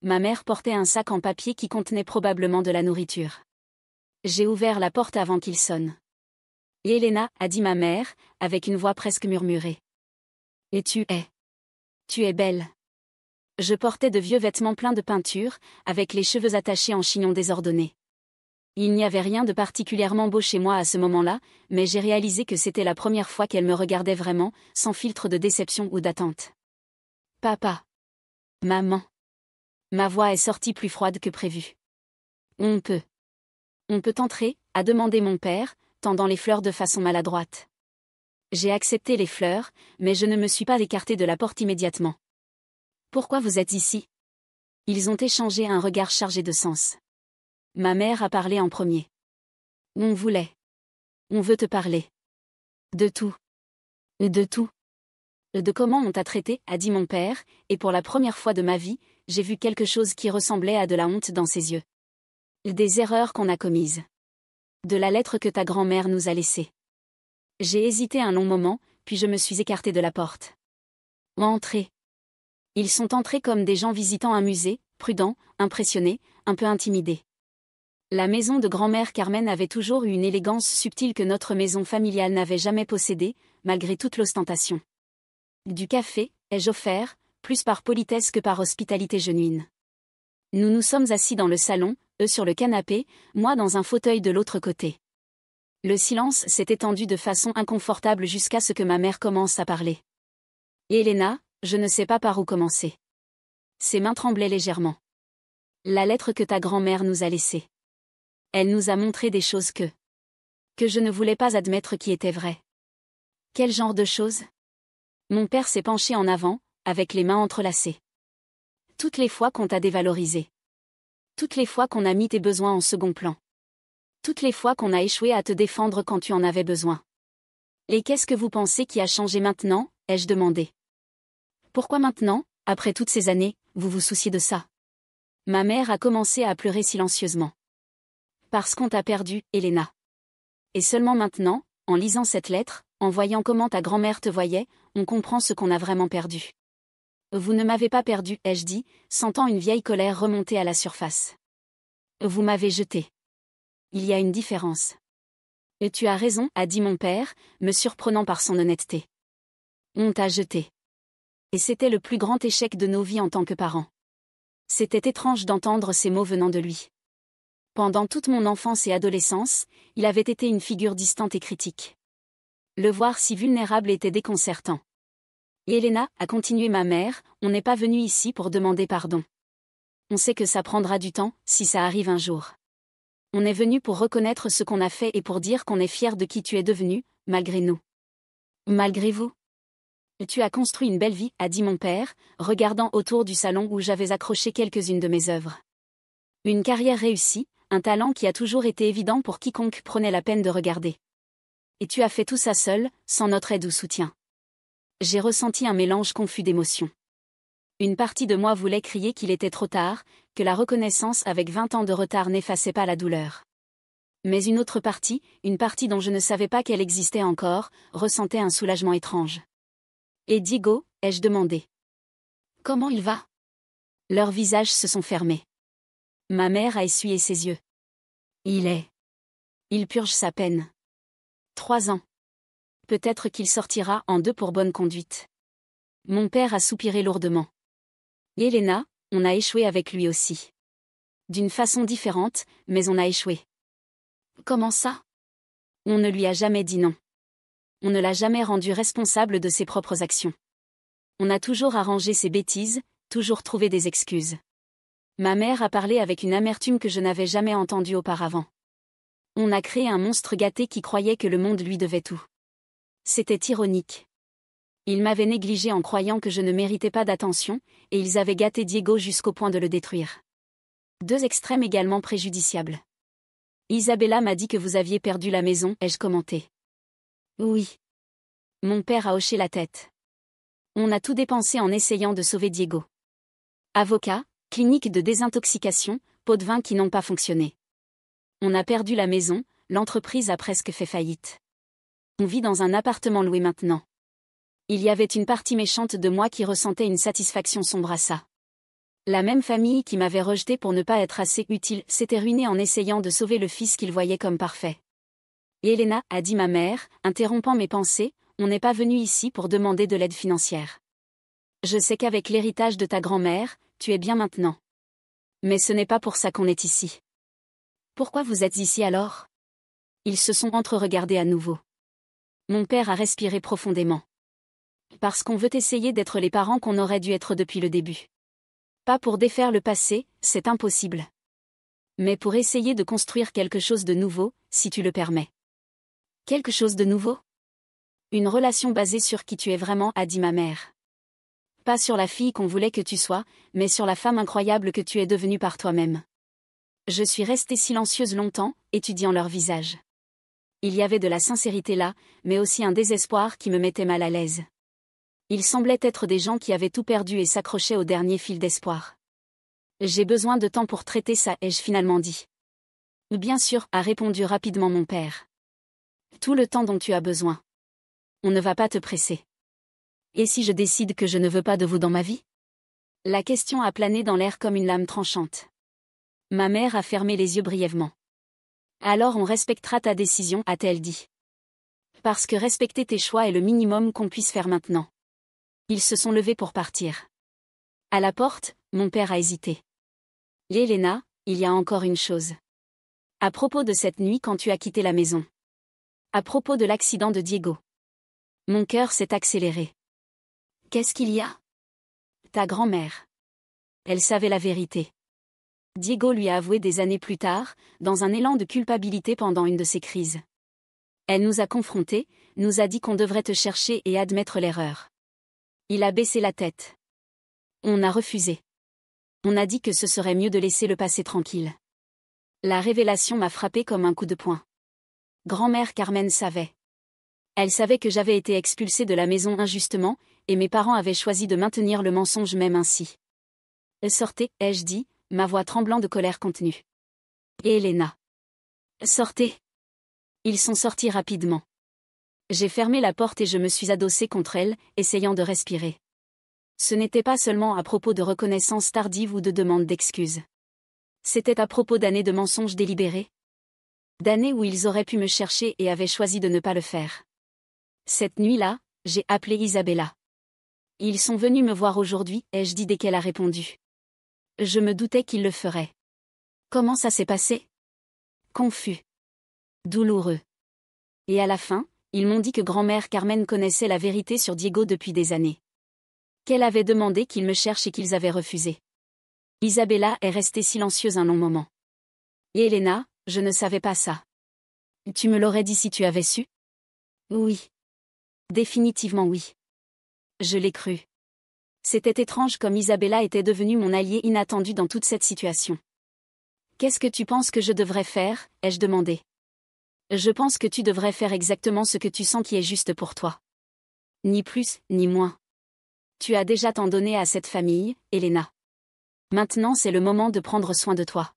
Ma mère portait un sac en papier qui contenait probablement de la nourriture. J'ai ouvert la porte avant qu'il sonne. Et Elena, a dit ma mère, avec une voix presque murmurée. Et tu es belle. Je portais de vieux vêtements pleins de peinture, avec les cheveux attachés en chignon désordonné. Il n'y avait rien de particulièrement beau chez moi à ce moment-là, mais j'ai réalisé que c'était la première fois qu'elle me regardait vraiment, sans filtre de déception ou d'attente. Papa. Maman. Ma voix est sortie plus froide que prévu. On peut entrer, a demandé mon père, tendant les fleurs de façon maladroite. J'ai accepté les fleurs, mais je ne me suis pas écartée de la porte immédiatement. Pourquoi vous êtes ici? Ils ont échangé un regard chargé de sens. Ma mère a parlé en premier. On voulait. On veut te parler. De tout. De tout. De comment on t'a traité, a dit mon père, et pour la première fois de ma vie, j'ai vu quelque chose qui ressemblait à de la honte dans ses yeux. Des erreurs qu'on a commises. De la lettre que ta grand-mère nous a laissée. J'ai hésité un long moment, puis je me suis écartée de la porte. Entrez. Ils sont entrés comme des gens visitant un musée, prudents, impressionnés, un peu intimidés. La maison de grand-mère Carmen avait toujours eu une élégance subtile que notre maison familiale n'avait jamais possédée, malgré toute l'ostentation. Du café, ai-je offert, plus par politesse que par hospitalité genuine. Nous nous sommes assis dans le salon, eux sur le canapé, moi dans un fauteuil de l'autre côté. Le silence s'est étendu de façon inconfortable jusqu'à ce que ma mère commence à parler. Et Elena, je ne sais pas par où commencer. Ses mains tremblaient légèrement. La lettre que ta grand-mère nous a laissée. Elle nous a montré des choses que je ne voulais pas admettre qui étaient vraies. Quel genre de choses? Mon père s'est penché en avant, avec les mains entrelacées. Toutes les fois qu'on t'a dévalorisé. Toutes les fois qu'on a mis tes besoins en second plan. Toutes les fois qu'on a échoué à te défendre quand tu en avais besoin. Et qu'est-ce que vous pensez qui a changé maintenant, ai-je demandé. Pourquoi maintenant, après toutes ces années, vous vous souciez de ça? Ma mère a commencé à pleurer silencieusement. Parce qu'on t'a perdu, Elena. Et seulement maintenant, en lisant cette lettre, en voyant comment ta grand-mère te voyait, on comprend ce qu'on a vraiment perdu. Vous ne m'avez pas perdu, ai-je dit, sentant une vieille colère remonter à la surface. Vous m'avez jeté. Il y a une différence. Et tu as raison, a dit mon père, me surprenant par son honnêteté. On t'a jeté. Et c'était le plus grand échec de nos vies en tant que parents. C'était étrange d'entendre ces mots venant de lui. Pendant toute mon enfance et adolescence, il avait été une figure distante et critique. Le voir si vulnérable était déconcertant. Et Elena, a continué ma mère, on n'est pas venu ici pour demander pardon. On sait que ça prendra du temps, si ça arrive un jour. On est venu pour reconnaître ce qu'on a fait et pour dire qu'on est fier de qui tu es devenu, malgré nous. Malgré vous. Tu as construit une belle vie, a dit mon père, regardant autour du salon où j'avais accroché quelques-unes de mes œuvres. Une carrière réussie, un talent qui a toujours été évident pour quiconque prenait la peine de regarder. Et tu as fait tout ça seul, sans notre aide ou soutien. J'ai ressenti un mélange confus d'émotions. Une partie de moi voulait crier qu'il était trop tard, que la reconnaissance avec 20 ans de retard n'effaçait pas la douleur. Mais une autre partie, une partie dont je ne savais pas qu'elle existait encore, ressentait un soulagement étrange. Et Diego, ai-je demandé. Comment il va? Leurs visages se sont fermés. Ma mère a essuyé ses yeux. Il purge sa peine. 3 ans. Peut-être qu'il sortira en 2 pour bonne conduite. Mon père a soupiré lourdement. Et Elena, on a échoué avec lui aussi. D'une façon différente, mais on a échoué. Comment ça? On ne lui a jamais dit non. On ne l'a jamais rendu responsable de ses propres actions. On a toujours arrangé ses bêtises, toujours trouvé des excuses. Ma mère a parlé avec une amertume que je n'avais jamais entendue auparavant. On a créé un monstre gâté qui croyait que le monde lui devait tout. C'était ironique. Ils m'avaient négligé en croyant que je ne méritais pas d'attention, et ils avaient gâté Diego jusqu'au point de le détruire. 2 extrêmes également préjudiciables. Isabella m'a dit que vous aviez perdu la maison, ai-je commenté. Oui. Mon père a hoché la tête. On a tout dépensé en essayant de sauver Diego. Avocat, clinique de désintoxication, pots de vin qui n'ont pas fonctionné. On a perdu la maison, l'entreprise a presque fait faillite. On vit dans un appartement loué maintenant. Il y avait une partie méchante de moi qui ressentait une satisfaction sombre à ça. La même famille qui m'avait rejeté pour ne pas être assez utile s'était ruinée en essayant de sauver le fils qu'il voyait comme parfait. Et Elena, a dit ma mère, interrompant mes pensées, on n'est pas venu ici pour demander de l'aide financière. Je sais qu'avec l'héritage de ta grand-mère, tu es bien maintenant. Mais ce n'est pas pour ça qu'on est ici. Pourquoi vous êtes ici alors? Ils se sont entre-regardés à nouveau. Mon père a respiré profondément. Parce qu'on veut essayer d'être les parents qu'on aurait dû être depuis le début. Pas pour défaire le passé, c'est impossible. Mais pour essayer de construire quelque chose de nouveau, si tu le permets. Quelque chose de nouveau? Une relation basée sur qui tu es vraiment, a dit ma mère. Pas sur la fille qu'on voulait que tu sois, mais sur la femme incroyable que tu es devenue par toi-même. Je suis restée silencieuse longtemps, étudiant leur visage. Il y avait de la sincérité là, mais aussi un désespoir qui me mettait mal à l'aise. Ils semblaient être des gens qui avaient tout perdu et s'accrochaient au dernier fil d'espoir. J'ai besoin de temps pour traiter ça, ai-je finalement dit. Bien sûr, a répondu rapidement mon père. Tout le temps dont tu as besoin. On ne va pas te presser. Et si je décide que je ne veux pas de vous dans ma vie? La question a plané dans l'air comme une lame tranchante. Ma mère a fermé les yeux brièvement. Alors on respectera ta décision, a-t-elle dit. Parce que respecter tes choix est le minimum qu'on puisse faire maintenant. Ils se sont levés pour partir. À la porte, mon père a hésité. Elena, il y a encore une chose. À propos de cette nuit quand tu as quitté la maison. À propos de l'accident de Diego. Mon cœur s'est accéléré. Qu'est-ce qu'il y a? Ta grand-mère. Elle savait la vérité. Diego lui a avoué des années plus tard, dans un élan de culpabilité pendant une de ses crises. Elle nous a confrontés, nous a dit qu'on devrait te chercher et admettre l'erreur. Il a baissé la tête. On a refusé. On a dit que ce serait mieux de laisser le passé tranquille. La révélation m'a frappé comme un coup de poing. Grand-mère Carmen savait. Elle savait que j'avais été expulsée de la maison injustement, et mes parents avaient choisi de maintenir le mensonge même ainsi. Sortez, ai-je dit, ma voix tremblant de colère contenue. Et Elena. Sortez. Ils sont sortis rapidement. J'ai fermé la porte et je me suis adossée contre elle, essayant de respirer. Ce n'était pas seulement à propos de reconnaissance tardive ou de demande d'excuses. C'était à propos d'années de mensonges délibérés. D'années où ils auraient pu me chercher et avaient choisi de ne pas le faire. Cette nuit-là, j'ai appelé Isabella. Ils sont venus me voir aujourd'hui, ai-je dit dès qu'elle a répondu. Je me doutais qu'ils le feraient. Comment ça s'est passé? Confus. Douloureux. Et à la fin, ils m'ont dit que grand-mère Carmen connaissait la vérité sur Diego depuis des années. Qu'elle avait demandé qu'ils me cherchent et qu'ils avaient refusé. Isabella est restée silencieuse un long moment. Et Elena, je ne savais pas ça. Tu me l'aurais dit si tu avais su? Oui. Définitivement oui. Je l'ai cru. C'était étrange comme Isabella était devenue mon allié inattendu dans toute cette situation. Qu'est-ce que tu penses que je devrais faire, ai-je demandé. Je pense que tu devrais faire exactement ce que tu sens qui est juste pour toi. Ni plus, ni moins. Tu as déjà tant donné à cette famille, Elena. Maintenant c'est le moment de prendre soin de toi.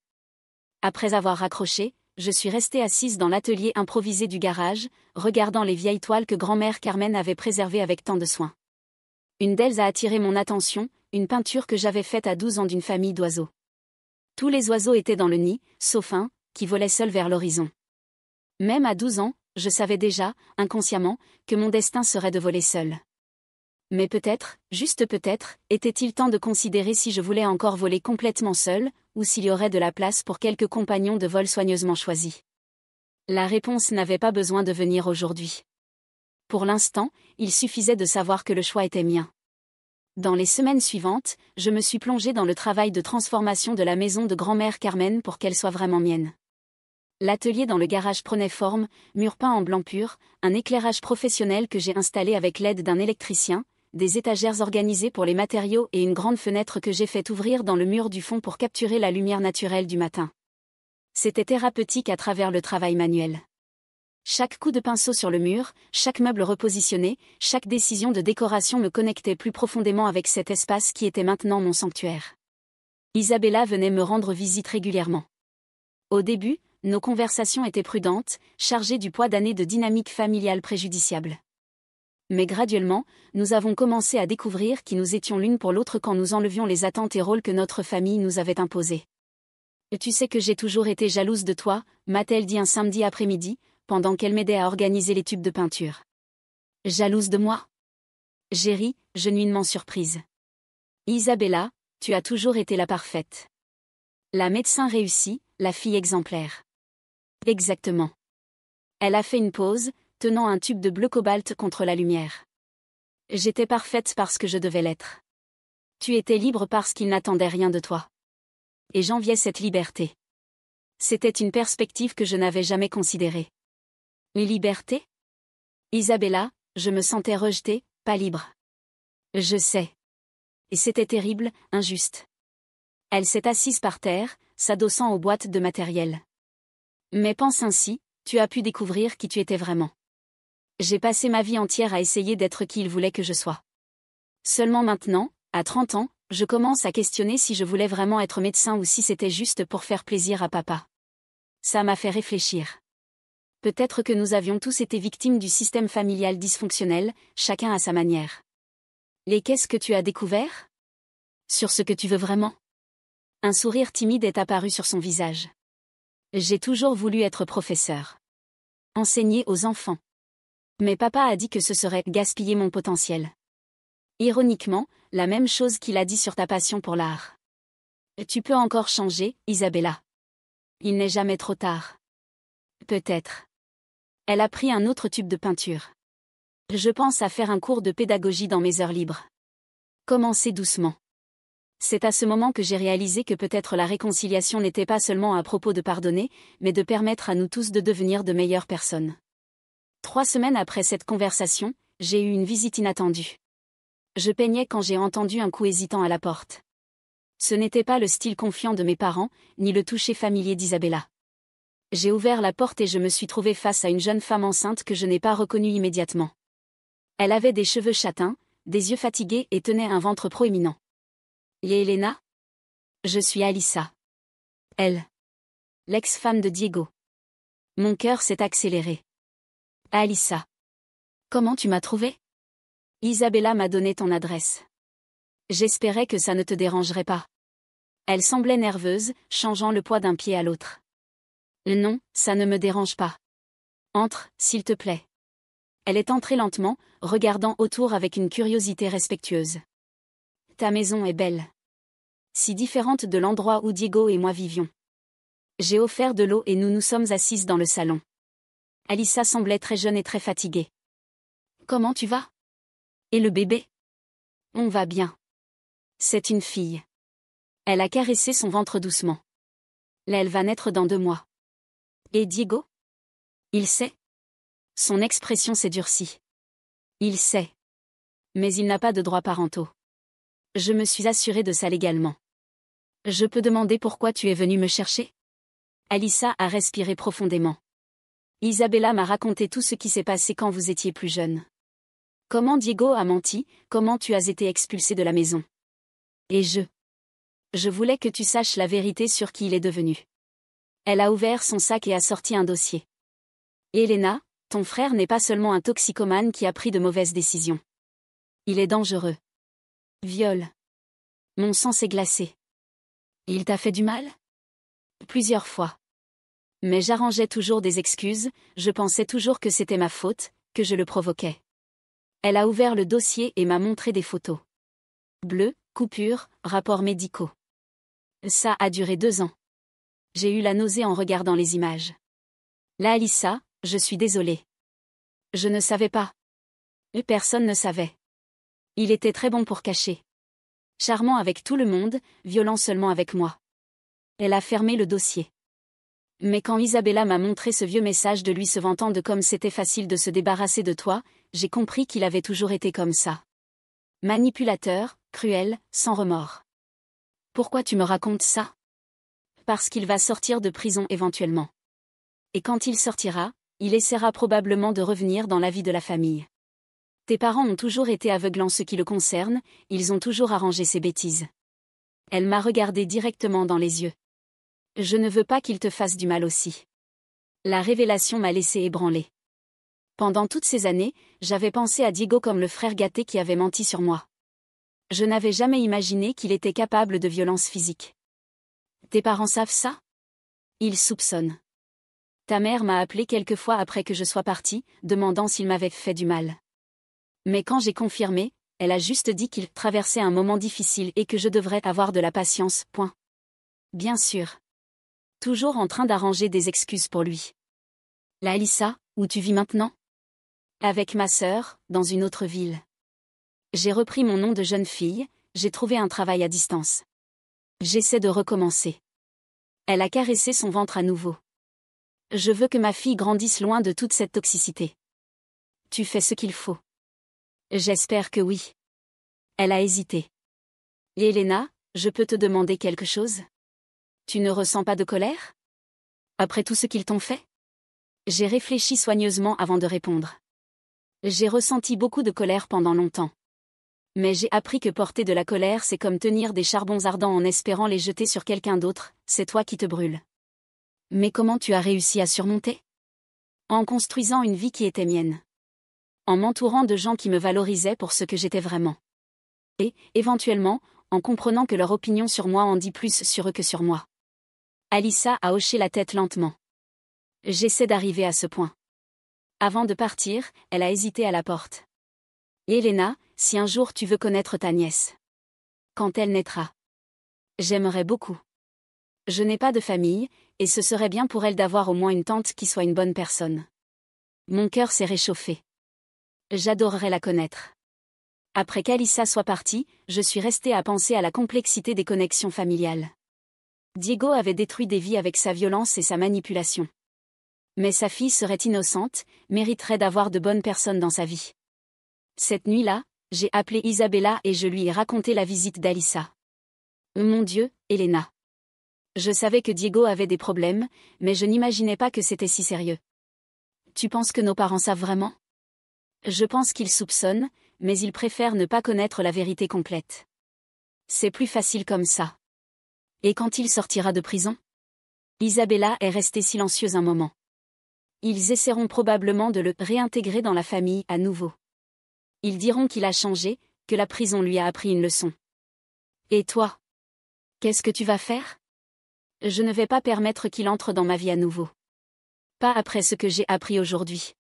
Après avoir raccroché, je suis restée assise dans l'atelier improvisé du garage, regardant les vieilles toiles que grand-mère Carmen avait préservées avec tant de soin. Une d'elles a attiré mon attention, une peinture que j'avais faite à 12 ans d'une famille d'oiseaux. Tous les oiseaux étaient dans le nid, sauf un, qui volait seul vers l'horizon. Même à 12 ans, je savais déjà, inconsciemment, que mon destin serait de voler seul. Mais peut-être, juste peut-être, était-il temps de considérer si je voulais encore voler complètement seul, ou s'il y aurait de la place pour quelques compagnons de vol soigneusement choisis. La réponse n'avait pas besoin de venir aujourd'hui. Pour l'instant, il suffisait de savoir que le choix était mien. Dans les semaines suivantes, je me suis plongée dans le travail de transformation de la maison de grand-mère Carmen pour qu'elle soit vraiment mienne. L'atelier dans le garage prenait forme, mur peint en blanc pur, un éclairage professionnel que j'ai installé avec l'aide d'un électricien, des étagères organisées pour les matériaux et une grande fenêtre que j'ai fait ouvrir dans le mur du fond pour capturer la lumière naturelle du matin. C'était thérapeutique à travers le travail manuel. Chaque coup de pinceau sur le mur, chaque meuble repositionné, chaque décision de décoration me connectait plus profondément avec cet espace qui était maintenant mon sanctuaire. Isabella venait me rendre visite régulièrement. Au début, nos conversations étaient prudentes, chargées du poids d'années de dynamique familiale préjudiciable. Mais graduellement, nous avons commencé à découvrir qui nous étions l'une pour l'autre quand nous enlevions les attentes et rôles que notre famille nous avait imposés. « Tu sais que j'ai toujours été jalouse de toi », m'a-t-elle dit un samedi après-midi, pendant qu'elle m'aidait à organiser les tubes de peinture. « Jalouse de moi ?» J'ai ri, genuinement surprise. « Isabella, tu as toujours été la parfaite. La médecin réussie, la fille exemplaire. » Exactement. Elle a fait une pause, tenant un tube de bleu cobalt contre la lumière. J'étais parfaite parce que je devais l'être. Tu étais libre parce qu'il n'attendait rien de toi. Et j'enviais cette liberté. C'était une perspective que je n'avais jamais considérée. Liberté? Isabella, je me sentais rejetée, pas libre. Je sais. Et c'était terrible, injuste. Elle s'est assise par terre, s'adossant aux boîtes de matériel. Mais pense ainsi, Tu as pu découvrir qui tu étais vraiment. J'ai passé ma vie entière à essayer d'être qui il voulait que je sois. Seulement maintenant, à 30 ans, je commence à questionner si je voulais vraiment être médecin ou si c'était juste pour faire plaisir à papa. Ça m'a fait réfléchir. Peut-être que nous avions tous été victimes du système familial dysfonctionnel, chacun à sa manière. Et qu'est-ce que tu as découvert? Sur ce que tu veux vraiment? Un sourire timide est apparu sur son visage. J'ai toujours voulu être professeur. Enseigner aux enfants. Mais papa a dit que ce serait gaspiller mon potentiel. Ironiquement, la même chose qu'il a dit sur ta passion pour l'art. Tu peux encore changer, Isabella. Il n'est jamais trop tard. Peut-être. Elle a pris un autre tube de peinture. Je pense à faire un cours de pédagogie dans mes heures libres. Commencer doucement. C'est à ce moment que j'ai réalisé que peut-être la réconciliation n'était pas seulement à propos de pardonner, mais de permettre à nous tous de devenir de meilleures personnes. 3 semaines après cette conversation, j'ai eu une visite inattendue. Je peignais quand j'ai entendu un coup hésitant à la porte. Ce n'était pas le style confiant de mes parents, ni le toucher familier d'Isabella. J'ai ouvert la porte et je me suis trouvée face à une jeune femme enceinte que je n'ai pas reconnue immédiatement. Elle avait des cheveux châtains, des yeux fatigués et tenait un ventre proéminent. Et Elena? Je suis Alissa. Elle. L'ex-femme de Diego. Mon cœur s'est accéléré. Alissa. Comment tu m'as trouvée? Isabella m'a donné ton adresse. J'espérais que ça ne te dérangerait pas. Elle semblait nerveuse, changeant le poids d'un pied à l'autre. Non, ça ne me dérange pas. Entre, s'il te plaît. Elle est entrée lentement, regardant autour avec une curiosité respectueuse. Ta maison est belle. Si différente de l'endroit où Diego et moi vivions. J'ai offert de l'eau et nous nous sommes assises dans le salon. Alissa semblait très jeune et très fatiguée. Comment tu vas? Et le bébé? On va bien. C'est une fille. Elle a caressé son ventre doucement. Là, elle va naître dans 2 mois. Et Diego? Il sait? Son expression s'est durcie. Il sait. Mais il n'a pas de droits parentaux. Je me suis assurée de ça légalement. Je peux demander pourquoi tu es venue me chercher? Alissa a respiré profondément. Isabella m'a raconté tout ce qui s'est passé quand vous étiez plus jeune. Comment Diego a menti, comment tu as été expulsée de la maison. Et je voulais que tu saches la vérité sur qui il est devenu. Elle a ouvert son sac et a sorti un dossier. Elena, ton frère n'est pas seulement un toxicomane qui a pris de mauvaises décisions. Il est dangereux. Viol. Mon sang s'est glacé. Il t'a fait du mal? Plusieurs fois. Mais j'arrangeais toujours des excuses, je pensais toujours que c'était ma faute, que je le provoquais. Elle a ouvert le dossier et m'a montré des photos. Bleu, coupure, rapports médicaux. Ça a duré 2 ans. J'ai eu la nausée en regardant les images. Là, Alissa, je suis désolée. Je ne savais pas. Personne ne savait. Il était très bon pour cacher. Charmant avec tout le monde, violent seulement avec moi. Elle a fermé le dossier. Mais quand Isabella m'a montré ce vieux message de lui se vantant de comme c'était facile de se débarrasser de toi, j'ai compris qu'il avait toujours été comme ça. Manipulateur, cruel, sans remords. Pourquoi tu me racontes ça? Parce qu'il va sortir de prison éventuellement. Et quand il sortira, il essaiera probablement de revenir dans la vie de la famille. Tes parents ont toujours été aveugles en ce qui le concerne, ils ont toujours arrangé ces bêtises. Elle m'a regardé directement dans les yeux. Je ne veux pas qu'il te fasse du mal aussi. La révélation m'a laissé ébranlée. Pendant toutes ces années, j'avais pensé à Diego comme le frère gâté qui avait menti sur moi. Je n'avais jamais imaginé qu'il était capable de violence physique. Tes parents savent ça? Ils soupçonnent. Ta mère m'a appelé quelques fois après que je sois partie, demandant s'il m'avait fait du mal. Mais quand j'ai confirmé, elle a juste dit qu'il traversait un moment difficile et que je devrais avoir de la patience, point. Bien sûr. Toujours en train d'arranger des excuses pour lui. La Alissa, où tu vis maintenant? Avec ma sœur, dans une autre ville. J'ai repris mon nom de jeune fille, j'ai trouvé un travail à distance. J'essaie de recommencer. Elle a caressé son ventre à nouveau. Je veux que ma fille grandisse loin de toute cette toxicité. Tu fais ce qu'il faut. J'espère que oui. Elle a hésité. Et Elena, je peux te demander quelque chose? Tu ne ressens pas de colère? Après tout ce qu'ils t'ont fait? J'ai réfléchi soigneusement avant de répondre. J'ai ressenti beaucoup de colère pendant longtemps. Mais j'ai appris que porter de la colère c'est comme tenir des charbons ardents en espérant les jeter sur quelqu'un d'autre, c'est toi qui te brûles. Mais comment tu as réussi à surmonter? En construisant une vie qui était mienne. En m'entourant de gens qui me valorisaient pour ce que j'étais vraiment. Et, éventuellement, en comprenant que leur opinion sur moi en dit plus sur eux que sur moi. Alyssa a hoché la tête lentement. J'essaie d'arriver à ce point. Avant de partir, elle a hésité à la porte. Et Elena, si un jour tu veux connaître ta nièce. Quand elle naîtra. J'aimerais beaucoup. Je n'ai pas de famille, et ce serait bien pour elle d'avoir au moins une tante qui soit une bonne personne. Mon cœur s'est réchauffé. J'adorerais la connaître. Après qu'Alyssa soit partie, je suis restée à penser à la complexité des connexions familiales. Diego avait détruit des vies avec sa violence et sa manipulation. Mais sa fille serait innocente, mériterait d'avoir de bonnes personnes dans sa vie. Cette nuit-là, j'ai appelé Isabella et je lui ai raconté la visite d'Alyssa. Mon Dieu, Elena. Je savais que Diego avait des problèmes, mais je n'imaginais pas que c'était si sérieux. Tu penses que nos parents savent vraiment? Je pense qu'ils soupçonnent, mais ils préfèrent ne pas connaître la vérité complète. C'est plus facile comme ça. Et quand il sortira de prison? Isabella est restée silencieuse un moment. Ils essaieront probablement de le réintégrer dans la famille à nouveau. Ils diront qu'il a changé, que la prison lui a appris une leçon. Et toi? Qu'est-ce que tu vas faire? Je ne vais pas permettre qu'il entre dans ma vie à nouveau. Pas après ce que j'ai appris aujourd'hui.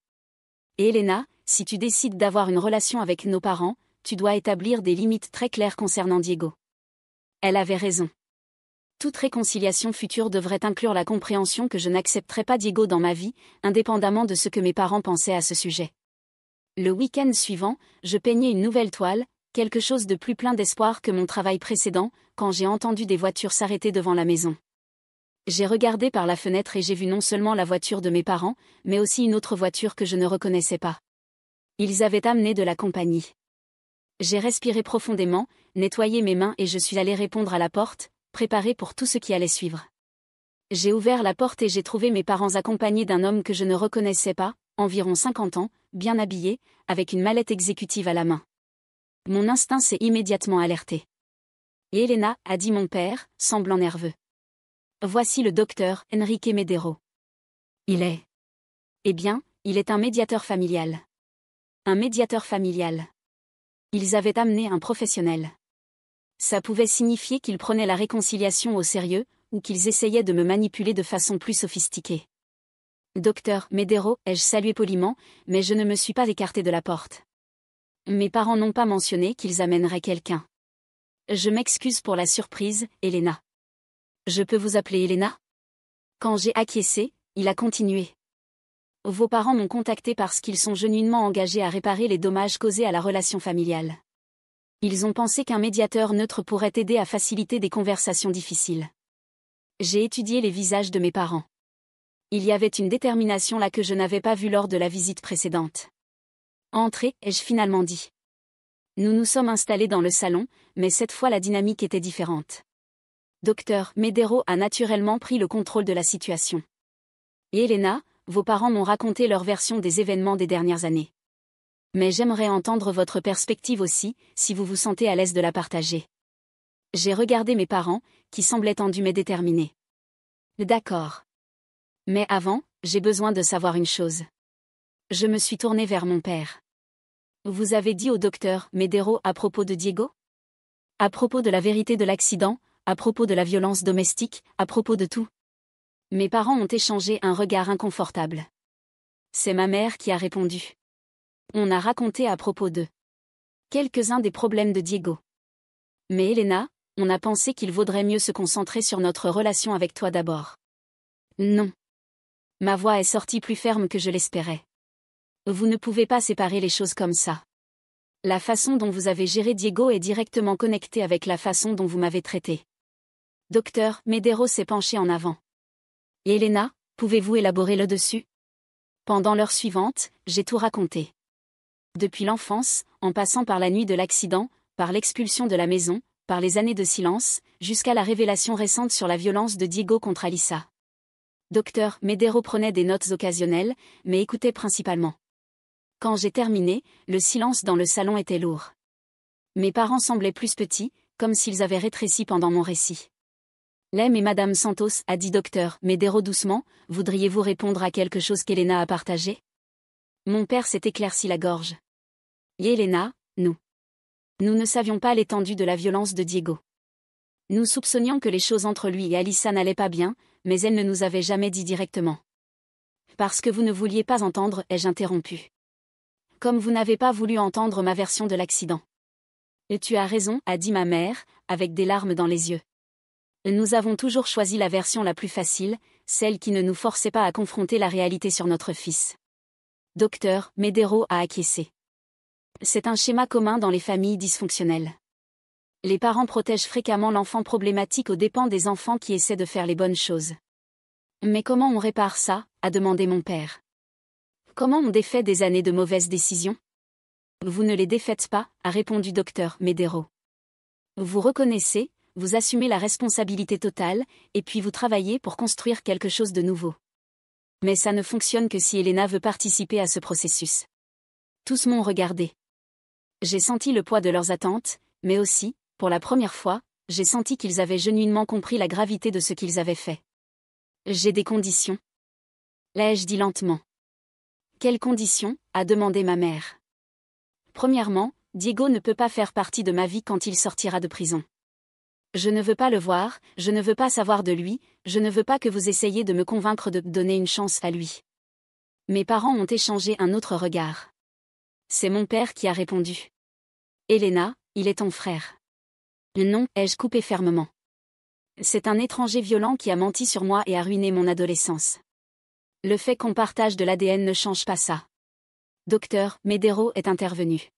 Et Elena, si tu décides d'avoir une relation avec nos parents, tu dois établir des limites très claires concernant Diego. Elle avait raison. Toute réconciliation future devrait inclure la compréhension que je n'accepterai pas Diego dans ma vie, indépendamment de ce que mes parents pensaient à ce sujet. Le week-end suivant, je peignais une nouvelle toile, quelque chose de plus plein d'espoir que mon travail précédent, quand j'ai entendu des voitures s'arrêter devant la maison. J'ai regardé par la fenêtre et j'ai vu non seulement la voiture de mes parents, mais aussi une autre voiture que je ne reconnaissais pas. Ils avaient amené de la compagnie. J'ai respiré profondément, nettoyé mes mains et je suis allée répondre à la porte, préparée pour tout ce qui allait suivre. J'ai ouvert la porte et j'ai trouvé mes parents accompagnés d'un homme que je ne reconnaissais pas, environ 50 ans, bien habillé, avec une mallette exécutive à la main. Mon instinct s'est immédiatement alerté. Et Elena, a dit mon père, semblant nerveux. Voici le docteur Enrique Medero. Il est. Eh bien, il est un médiateur familial. Un médiateur familial. Ils avaient amené un professionnel. Ça pouvait signifier qu'ils prenaient la réconciliation au sérieux, ou qu'ils essayaient de me manipuler de façon plus sophistiquée. Docteur Medero, ai-je salué poliment, mais je ne me suis pas écarté de la porte. Mes parents n'ont pas mentionné qu'ils amèneraient quelqu'un. Je m'excuse pour la surprise, Elena. Je peux vous appeler Elena? Quand j'ai acquiescé, il a continué. Vos parents m'ont contacté parce qu'ils sont genuinement engagés à réparer les dommages causés à la relation familiale. Ils ont pensé qu'un médiateur neutre pourrait aider à faciliter des conversations difficiles. J'ai étudié les visages de mes parents. Il y avait une détermination là que je n'avais pas vue lors de la visite précédente. Entrez, ai-je finalement dit. Nous nous sommes installés dans le salon, mais cette fois la dynamique était différente. Docteur Medero a naturellement pris le contrôle de la situation. Et Elena, vos parents m'ont raconté leur version des événements des dernières années. Mais j'aimerais entendre votre perspective aussi, si vous vous sentez à l'aise de la partager. J'ai regardé mes parents, qui semblaient tendus mais déterminés. D'accord. Mais avant, j'ai besoin de savoir une chose. Je me suis tournée vers mon père. Vous avez dit au docteur Medero à propos de Diego? À propos de la vérité de l'accident, à propos de la violence domestique, à propos de tout. Mes parents ont échangé un regard inconfortable. C'est ma mère qui a répondu. On a raconté à propos d'eux. Quelques-uns des problèmes de Diego. Mais Elena, on a pensé qu'il vaudrait mieux se concentrer sur notre relation avec toi d'abord. Non. Ma voix est sortie plus ferme que je l'espérais. Vous ne pouvez pas séparer les choses comme ça. La façon dont vous avez géré Diego est directement connectée avec la façon dont vous m'avez traité. Docteur Medero s'est penché en avant. Et Elena, pouvez-vous élaborer le dessus? Pendant l'heure suivante, j'ai tout raconté. Depuis l'enfance, en passant par la nuit de l'accident, par l'expulsion de la maison, par les années de silence, jusqu'à la révélation récente sur la violence de Diego contre Alyssa. Docteur Medero prenait des notes occasionnelles, mais écoutait principalement. Quand j'ai terminé, le silence dans le salon était lourd. Mes parents semblaient plus petits, comme s'ils avaient rétréci pendant mon récit. Lem et Madame Santos, a dit Docteur Medero doucement, voudriez-vous répondre à quelque chose qu'Elena a partagé? Mon père s'est éclairci la gorge. Et Elena, nous ne savions pas l'étendue de la violence de Diego. Nous soupçonnions que les choses entre lui et Alyssa n'allaient pas bien, mais elle ne nous avait jamais dit directement. Parce que vous ne vouliez pas entendre, ai-je interrompu. Comme vous n'avez pas voulu entendre ma version de l'accident. Et tu as raison, a dit ma mère, avec des larmes dans les yeux. Nous avons toujours choisi la version la plus facile, celle qui ne nous forçait pas à confronter la réalité sur notre fils. Docteur Medero a acquiescé. C'est un schéma commun dans les familles dysfonctionnelles. Les parents protègent fréquemment l'enfant problématique aux dépens des enfants qui essaient de faire les bonnes choses. Mais comment on répare ça, a demandé mon père. Comment on défait des années de mauvaises décisions? Vous ne les défaites pas, a répondu Docteur Medero. Vous reconnaissez, vous assumez la responsabilité totale, et puis vous travaillez pour construire quelque chose de nouveau. Mais ça ne fonctionne que si Elena veut participer à ce processus. Tous m'ont regardé. J'ai senti le poids de leurs attentes, mais aussi, pour la première fois, j'ai senti qu'ils avaient genuinement compris la gravité de ce qu'ils avaient fait. J'ai des conditions. L'ai-je dit lentement. Quelles conditions, a demandé ma mère. Premièrement, Diego ne peut pas faire partie de ma vie quand il sortira de prison. Je ne veux pas le voir, je ne veux pas savoir de lui, je ne veux pas que vous essayiez de me convaincre de donner une chance à lui. Mes parents ont échangé un autre regard. C'est mon père qui a répondu. Elena, il est ton frère. Non, ai-je coupé fermement. C'est un étranger violent qui a menti sur moi et a ruiné mon adolescence. Le fait qu'on partage de l'ADN ne change pas ça. Docteur Medero est intervenu.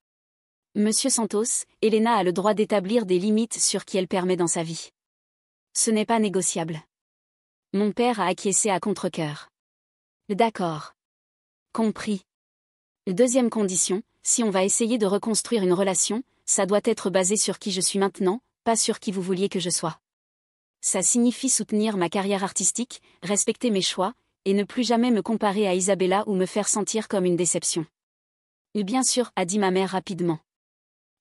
Monsieur Santos, Elena a le droit d'établir des limites sur qui elle permet dans sa vie. Ce n'est pas négociable. Mon père a acquiescé à contre-cœur. D'accord. Compris. Deuxième condition, si on va essayer de reconstruire une relation, ça doit être basé sur qui je suis maintenant, pas sur qui vous vouliez que je sois. Ça signifie soutenir ma carrière artistique, respecter mes choix, et ne plus jamais me comparer à Isabella ou me faire sentir comme une déception. Bien sûr, a dit ma mère rapidement.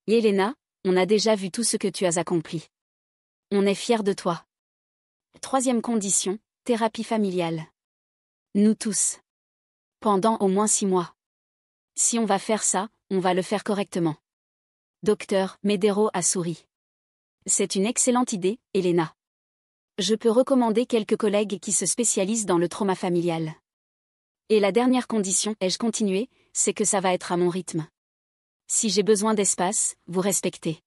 Et Elena, on a déjà vu tout ce que tu as accompli. On est fiers de toi. Troisième condition, thérapie familiale. Nous tous. Pendant au moins 6 mois. Si on va faire ça, on va le faire correctement. Docteur Medero a souri. C'est une excellente idée, Elena. Je peux recommander quelques collègues qui se spécialisent dans le trauma familial. Et la dernière condition, ai-je continué, c'est que ça va être à mon rythme. Si j'ai besoin d'espace, vous respectez.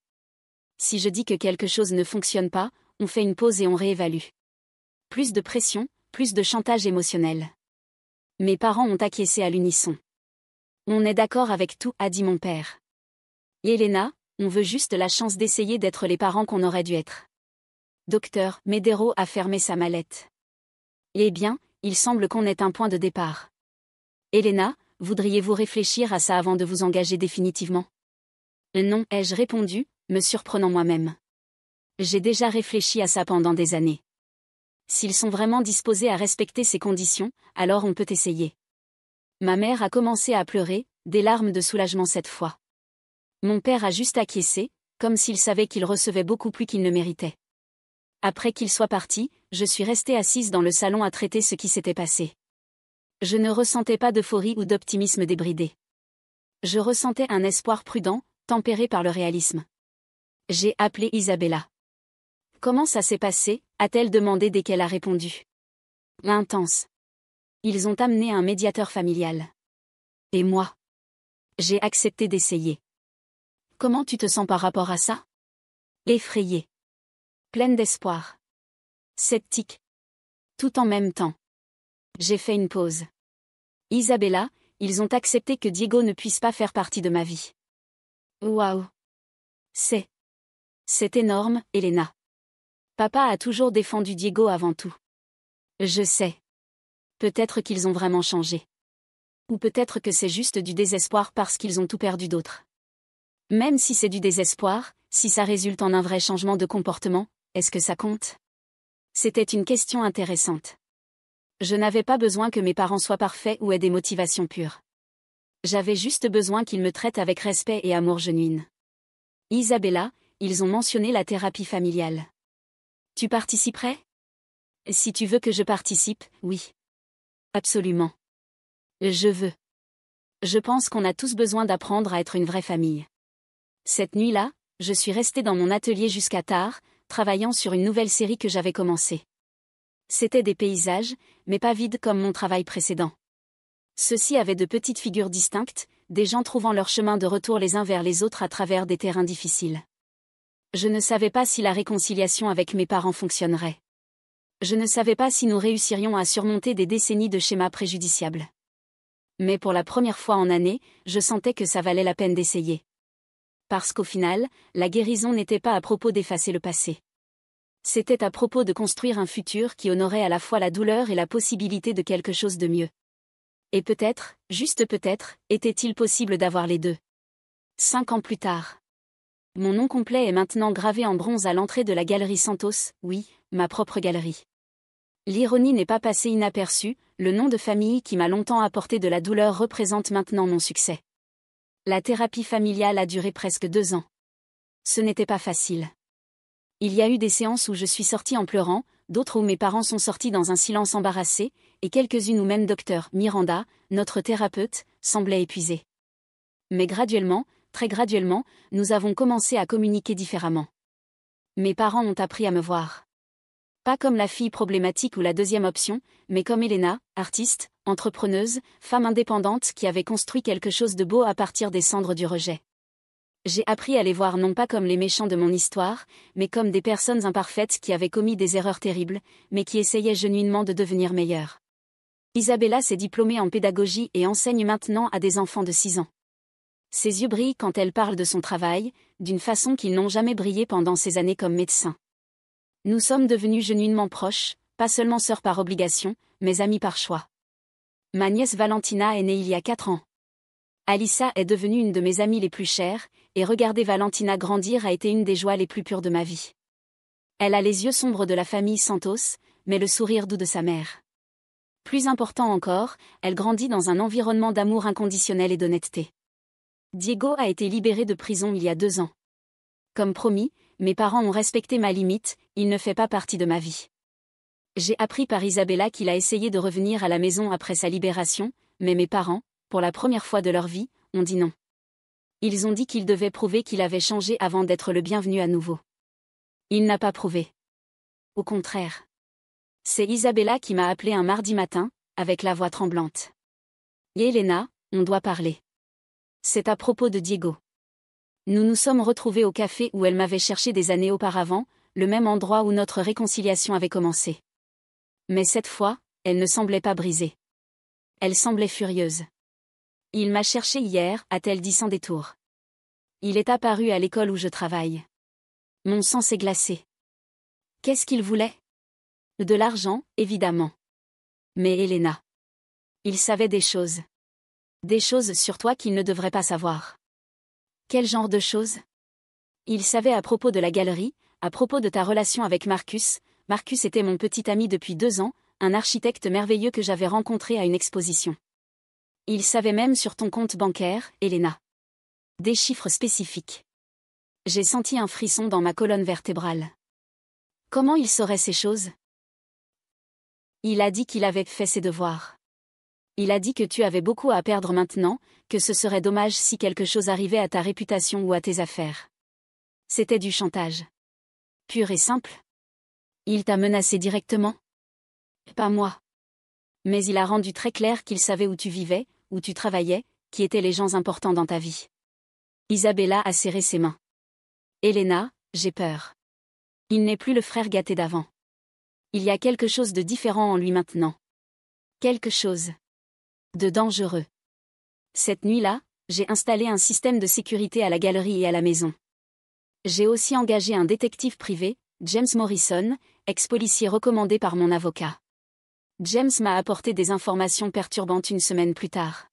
Si je dis que quelque chose ne fonctionne pas, on fait une pause et on réévalue. Plus de pression, plus de chantage émotionnel. Mes parents ont acquiescé à l'unisson. On est d'accord avec tout, a dit mon père. Et Elena, on veut juste la chance d'essayer d'être les parents qu'on aurait dû être. Docteur Medero a fermé sa mallette. Eh bien, il semble qu'on ait un point de départ. Elena, voudriez-vous réfléchir à ça avant de vous engager définitivement? Non, ai-je répondu, me surprenant moi-même. J'ai déjà réfléchi à ça pendant des années. S'ils sont vraiment disposés à respecter ces conditions, alors on peut essayer. Ma mère a commencé à pleurer, des larmes de soulagement cette fois. Mon père a juste acquiescé, comme s'il savait qu'il recevait beaucoup plus qu'il ne méritait. Après qu'il soit parti, je suis restée assise dans le salon à traiter ce qui s'était passé. Je ne ressentais pas d'euphorie ou d'optimisme débridé. Je ressentais un espoir prudent, tempéré par le réalisme. J'ai appelé Isabella. Comment ça s'est passé, a-t-elle demandé dès qu'elle a répondu. Intense. Ils ont amené un médiateur familial. Et moi? J'ai accepté d'essayer. Comment tu te sens par rapport à ça? Effrayée. Pleine d'espoir. Sceptique. Tout en même temps. J'ai fait une pause. Isabella, ils ont accepté que Diego ne puisse pas faire partie de ma vie. Waouh. C'est énorme, Elena. Papa a toujours défendu Diego avant tout. Je sais. Peut-être qu'ils ont vraiment changé. Ou peut-être que c'est juste du désespoir parce qu'ils ont tout perdu d'autre. Même si c'est du désespoir, si ça résulte en un vrai changement de comportement, est-ce que ça compte? C'était une question intéressante. Je n'avais pas besoin que mes parents soient parfaits ou aient des motivations pures. J'avais juste besoin qu'ils me traitent avec respect et amour genuine. Isabella, ils ont mentionné la thérapie familiale. Tu participerais? Si tu veux que je participe, oui. Absolument. Je veux. Je pense qu'on a tous besoin d'apprendre à être une vraie famille. Cette nuit-là, je suis restée dans mon atelier jusqu'à tard, travaillant sur une nouvelle série que j'avais commencée. C'étaient des paysages, mais pas vides comme mon travail précédent. Ceux-ci avaient de petites figures distinctes, des gens trouvant leur chemin de retour les uns vers les autres à travers des terrains difficiles. Je ne savais pas si la réconciliation avec mes parents fonctionnerait. Je ne savais pas si nous réussirions à surmonter des décennies de schémas préjudiciables. Mais pour la première fois en années, je sentais que ça valait la peine d'essayer. Parce qu'au final, la guérison n'était pas à propos d'effacer le passé. C'était à propos de construire un futur qui honorait à la fois la douleur et la possibilité de quelque chose de mieux. Et peut-être, juste peut-être, était-il possible d'avoir les deux. 5 ans plus tard. Mon nom complet est maintenant gravé en bronze à l'entrée de la galerie Santos, oui, ma propre galerie. L'ironie n'est pas passée inaperçue, le nom de famille qui m'a longtemps apporté de la douleur représente maintenant mon succès. La thérapie familiale a duré presque 2 ans. Ce n'était pas facile. Il y a eu des séances où je suis sortie en pleurant, d'autres où mes parents sont sortis dans un silence embarrassé, et quelques-unes où même Dr. Miranda, notre thérapeute, semblait épuisée. Mais graduellement, très graduellement, nous avons commencé à communiquer différemment. Mes parents ont appris à me voir. Pas comme la fille problématique ou la deuxième option, mais comme Elena, artiste, entrepreneuse, femme indépendante qui avait construit quelque chose de beau à partir des cendres du rejet. J'ai appris à les voir non pas comme les méchants de mon histoire, mais comme des personnes imparfaites qui avaient commis des erreurs terribles, mais qui essayaient genuinement de devenir meilleures. Isabella s'est diplômée en pédagogie et enseigne maintenant à des enfants de 6 ans. Ses yeux brillent quand elle parle de son travail, d'une façon qu'ils n'ont jamais brillé pendant ses années comme médecin. Nous sommes devenus genuinement proches, pas seulement sœurs par obligation, mais amies par choix. Ma nièce Valentina est née il y a 4 ans. Alissa est devenue une de mes amies les plus chères, et regarder Valentina grandir a été une des joies les plus pures de ma vie. Elle a les yeux sombres de la famille Santos, mais le sourire doux de sa mère. Plus important encore, elle grandit dans un environnement d'amour inconditionnel et d'honnêteté. Diego a été libéré de prison il y a 2 ans. Comme promis, mes parents ont respecté ma limite, il ne fait pas partie de ma vie. J'ai appris par Isabella qu'il a essayé de revenir à la maison après sa libération, mais mes parents, pour la première fois de leur vie, ont dit non. Ils ont dit qu'il devait prouver qu'il avait changé avant d'être le bienvenu à nouveau. Il n'a pas prouvé. Au contraire. C'est Isabella qui m'a appelé un mardi matin, avec la voix tremblante. Elena, on doit parler. C'est à propos de Diego. Nous nous sommes retrouvés au café où elle m'avait cherché des années auparavant, le même endroit où notre réconciliation avait commencé. Mais cette fois, elle ne semblait pas brisée. Elle semblait furieuse. Il m'a cherché hier, a-t-elle dit sans détour. Il est apparu à l'école où je travaille. Mon sang s'est glacé. Qu'est-ce qu'il voulait? De l'argent, évidemment. Mais Elena. Il savait des choses. Des choses sur toi qu'il ne devrait pas savoir. Quel genre de choses? Il savait à propos de la galerie, à propos de ta relation avec Marcus. Marcus était mon petit ami depuis 2 ans, un architecte merveilleux que j'avais rencontré à une exposition. Il savait même sur ton compte bancaire, Elena. Des chiffres spécifiques. J'ai senti un frisson dans ma colonne vertébrale. Comment il saurait ces choses? Il a dit qu'il avait fait ses devoirs. Il a dit que tu avais beaucoup à perdre maintenant, que ce serait dommage si quelque chose arrivait à ta réputation ou à tes affaires. C'était du chantage. Pur et simple. Il t'a menacé directement? Pas moi. Mais il a rendu très clair qu'il savait où tu vivais, où tu travaillais, qui étaient les gens importants dans ta vie. Isabella a serré ses mains. Elena, j'ai peur. Il n'est plus le frère gâté d'avant. Il y a quelque chose de différent en lui maintenant. Quelque chose de dangereux. Cette nuit-là, j'ai installé un système de sécurité à la galerie et à la maison. J'ai aussi engagé un détective privé, James Morrison, ex-policier recommandé par mon avocat. James m'a apporté des informations perturbantes une semaine plus tard.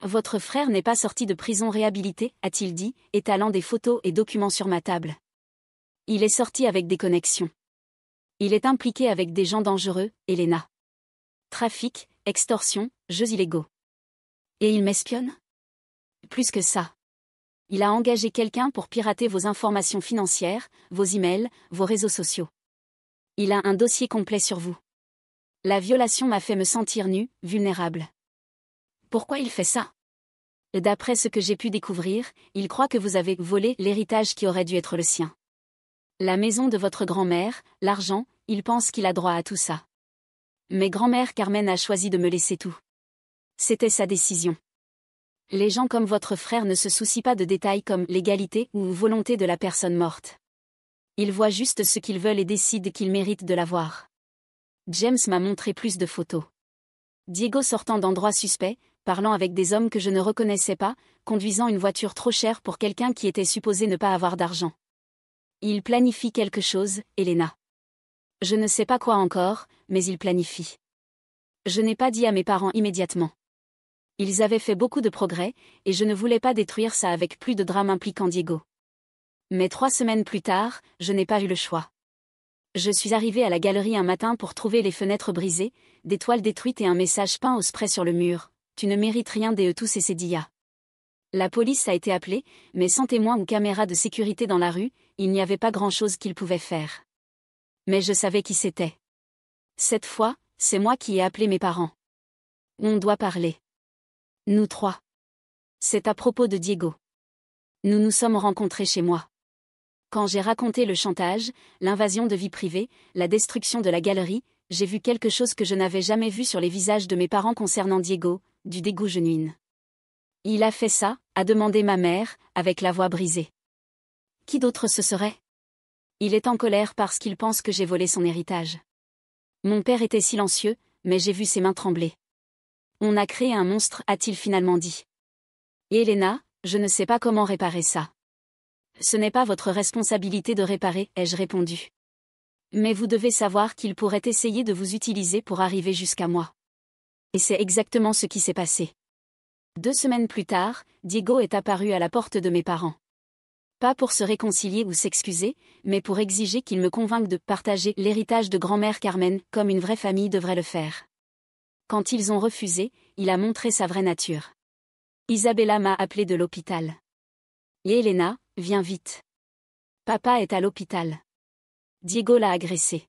Votre frère n'est pas sorti de prison réhabilité, a-t-il dit, étalant des photos et documents sur ma table. Il est sorti avec des connexions. Il est impliqué avec des gens dangereux, Elena. Trafic, extorsion, jeux illégaux. Et il m'espionne? Plus que ça. Il a engagé quelqu'un pour pirater vos informations financières, vos emails, vos réseaux sociaux. Il a un dossier complet sur vous. La violation m'a fait me sentir nue, vulnérable. Pourquoi il fait ça? D'après ce que j'ai pu découvrir, il croit que vous avez volé l'héritage qui aurait dû être le sien. La maison de votre grand-mère, l'argent, il pense qu'il a droit à tout ça. Mais grand-mère Carmen a choisi de me laisser tout. C'était sa décision. Les gens comme votre frère ne se soucient pas de détails comme l'égalité ou volonté de la personne morte. Ils voient juste ce qu'ils veulent et décident qu'ils méritent de l'avoir. James m'a montré plus de photos. Diego sortant d'endroits suspects, parlant avec des hommes que je ne reconnaissais pas, conduisant une voiture trop chère pour quelqu'un qui était supposé ne pas avoir d'argent. Il planifie quelque chose, Elena. Je ne sais pas quoi encore, mais il planifie. Je n'ai pas dit à mes parents immédiatement. Ils avaient fait beaucoup de progrès, et je ne voulais pas détruire ça avec plus de drame impliquant Diego. Mais 3 semaines plus tard, je n'ai pas eu le choix. Je suis arrivée à la galerie un matin pour trouver les fenêtres brisées, des toiles détruites et un message peint au spray sur le mur. Tu ne mérites rien d'eux tous et Cédilla. La police a été appelée, mais sans témoin ou caméra de sécurité dans la rue, il n'y avait pas grand-chose qu'ils pouvaient faire. Mais je savais qui c'était. Cette fois, c'est moi qui ai appelé mes parents. On doit parler. Nous 3. C'est à propos de Diego. Nous nous sommes rencontrés chez moi. Quand j'ai raconté le chantage, l'invasion de vie privée, la destruction de la galerie, j'ai vu quelque chose que je n'avais jamais vu sur les visages de mes parents concernant Diego, du dégoût genuine. Il a fait ça, a demandé ma mère, avec la voix brisée. Qui d'autre ce serait? Il est en colère parce qu'il pense que j'ai volé son héritage. Mon père était silencieux, mais j'ai vu ses mains trembler. On a créé un monstre, a-t-il finalement dit. Et Elena, je ne sais pas comment réparer ça. Ce n'est pas votre responsabilité de réparer, ai-je répondu. Mais vous devez savoir qu'il pourrait essayer de vous utiliser pour arriver jusqu'à moi. Et c'est exactement ce qui s'est passé. 2 semaines plus tard, Diego est apparu à la porte de mes parents. Pas pour se réconcilier ou s'excuser, mais pour exiger qu'ils me convainquent de partager l'héritage de grand-mère Carmen, comme une vraie famille devrait le faire. Quand ils ont refusé, il a montré sa vraie nature. Isabella m'a appelé de l'hôpital. Et Elena, viens vite. Papa est à l'hôpital. Diego l'a agressé.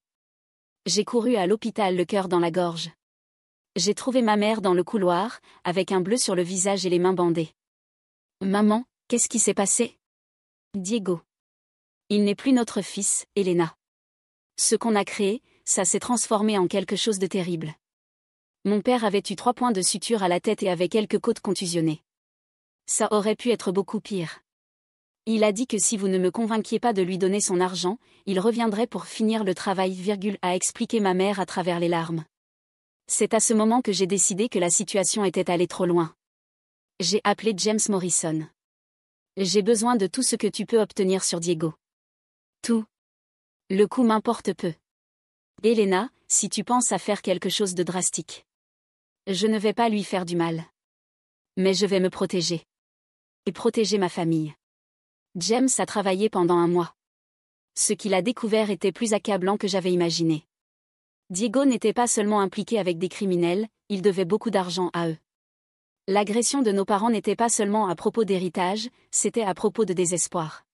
J'ai couru à l'hôpital le cœur dans la gorge. J'ai trouvé ma mère dans le couloir, avec un bleu sur le visage et les mains bandées. Maman, qu'est-ce qui s'est passé? Diego. Il n'est plus notre fils, Elena. Ce qu'on a créé, ça s'est transformé en quelque chose de terrible. Mon père avait eu 3 points de suture à la tête et avait quelques côtes contusionnées. Ça aurait pu être beaucoup pire. Il a dit que si vous ne me convainquiez pas de lui donner son argent, il reviendrait pour finir le travail, a expliqué ma mère à travers les larmes. C'est à ce moment que j'ai décidé que la situation était allée trop loin. J'ai appelé James Morrison. J'ai besoin de tout ce que tu peux obtenir sur Diego. Tout. Le coût m'importe peu. Elena, si tu penses à faire quelque chose de drastique. Je ne vais pas lui faire du mal. Mais je vais me protéger. Et protéger ma famille. James a travaillé pendant 1 mois. Ce qu'il a découvert était plus accablant que j'avais imaginé. Diego n'était pas seulement impliqué avec des criminels, il devait beaucoup d'argent à eux. L'agression de nos parents n'était pas seulement à propos d'héritage, c'était à propos de désespoir.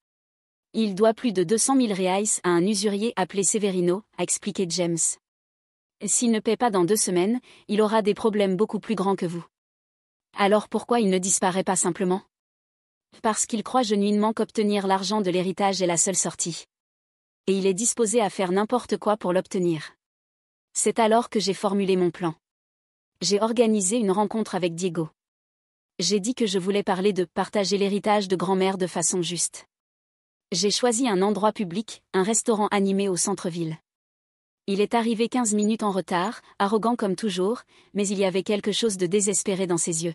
Il doit plus de 200 000 reais à un usurier appelé Severino, a expliqué James. S'il ne paie pas dans 2 semaines, il aura des problèmes beaucoup plus grands que vous. Alors pourquoi il ne disparaît pas simplement? Parce qu'il croit genuinement qu'obtenir l'argent de l'héritage est la seule sortie. Et il est disposé à faire n'importe quoi pour l'obtenir. C'est alors que j'ai formulé mon plan. J'ai organisé une rencontre avec Diego. J'ai dit que je voulais parler de partager l'héritage de grand-mère de façon juste. J'ai choisi un endroit public, un restaurant animé au centre-ville. Il est arrivé 15 minutes en retard, arrogant comme toujours, mais il y avait quelque chose de désespéré dans ses yeux.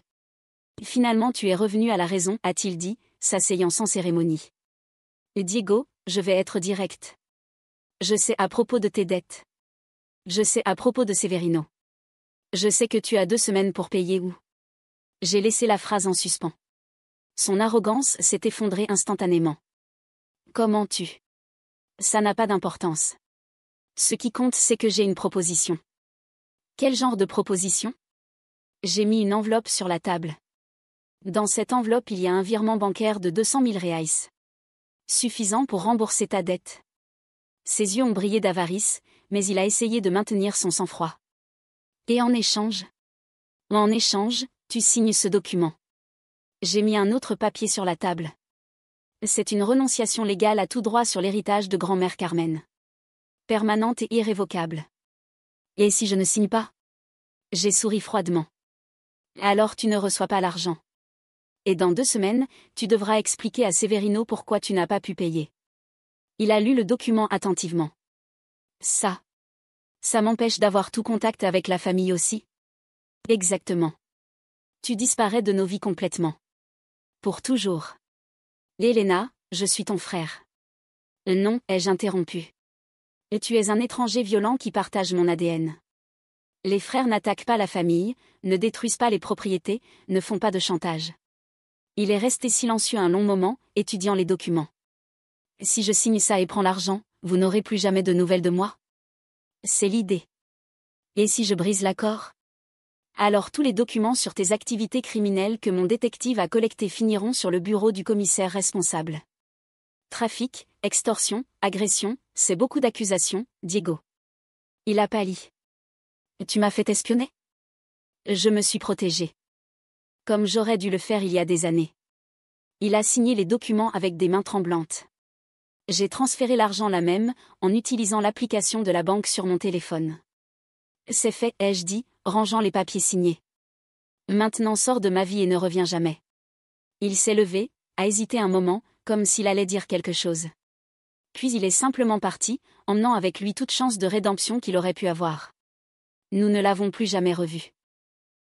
Finalement tu es revenu à la raison, a-t-il dit, s'asseyant sans cérémonie. Et Diego, je vais être direct. Je sais à propos de tes dettes. Je sais à propos de Severino. Je sais que tu as 2 semaines pour payer ou. J'ai laissé la phrase en suspens. Son arrogance s'est effondrée instantanément. Comment tu? Ça n'a pas d'importance. Ce qui compte c'est que j'ai une proposition. Quel genre de proposition? J'ai mis une enveloppe sur la table. Dans cette enveloppe il y a un virement bancaire de 200 000 reais. Suffisant pour rembourser ta dette. Ses yeux ont brillé d'avarice, mais il a essayé de maintenir son sang-froid. Et en échange? En échange, tu signes ce document. J'ai mis un autre papier sur la table. C'est une renonciation légale à tout droit sur l'héritage de grand-mère Carmen. Permanente et irrévocable. Et si je ne signe pas? J'ai souri froidement. Alors tu ne reçois pas l'argent. Et dans 2 semaines, tu devras expliquer à Severino pourquoi tu n'as pas pu payer. Il a lu le document attentivement. Ça m'empêche d'avoir tout contact avec la famille aussi? Exactement. Tu disparais de nos vies complètement. Pour toujours. Elena, je suis ton frère. Non, ai-je interrompu. Et tu es un étranger violent qui partage mon ADN. Les frères n'attaquent pas la famille, ne détruisent pas les propriétés, ne font pas de chantage. Il est resté silencieux un long moment, étudiant les documents. Si je signe ça et prends l'argent, vous n'aurez plus jamais de nouvelles de moi? C'est l'idée. Et si je brise l'accord? Alors tous les documents sur tes activités criminelles que mon détective a collectés finiront sur le bureau du commissaire responsable. Trafic, extorsion, agression, c'est beaucoup d'accusations, Diego. Il a pâli. Tu m'as fait espionner? Je me suis protégée. Comme j'aurais dû le faire il y a des années. Il a signé les documents avec des mains tremblantes. J'ai transféré l'argent là même, en utilisant l'application de la banque sur mon téléphone. C'est fait, ai-je dit, rangeant les papiers signés. Maintenant sors de ma vie et ne reviens jamais. Il s'est levé, a hésité un moment, comme s'il allait dire quelque chose. Puis il est simplement parti, emmenant avec lui toute chance de rédemption qu'il aurait pu avoir. Nous ne l'avons plus jamais revu.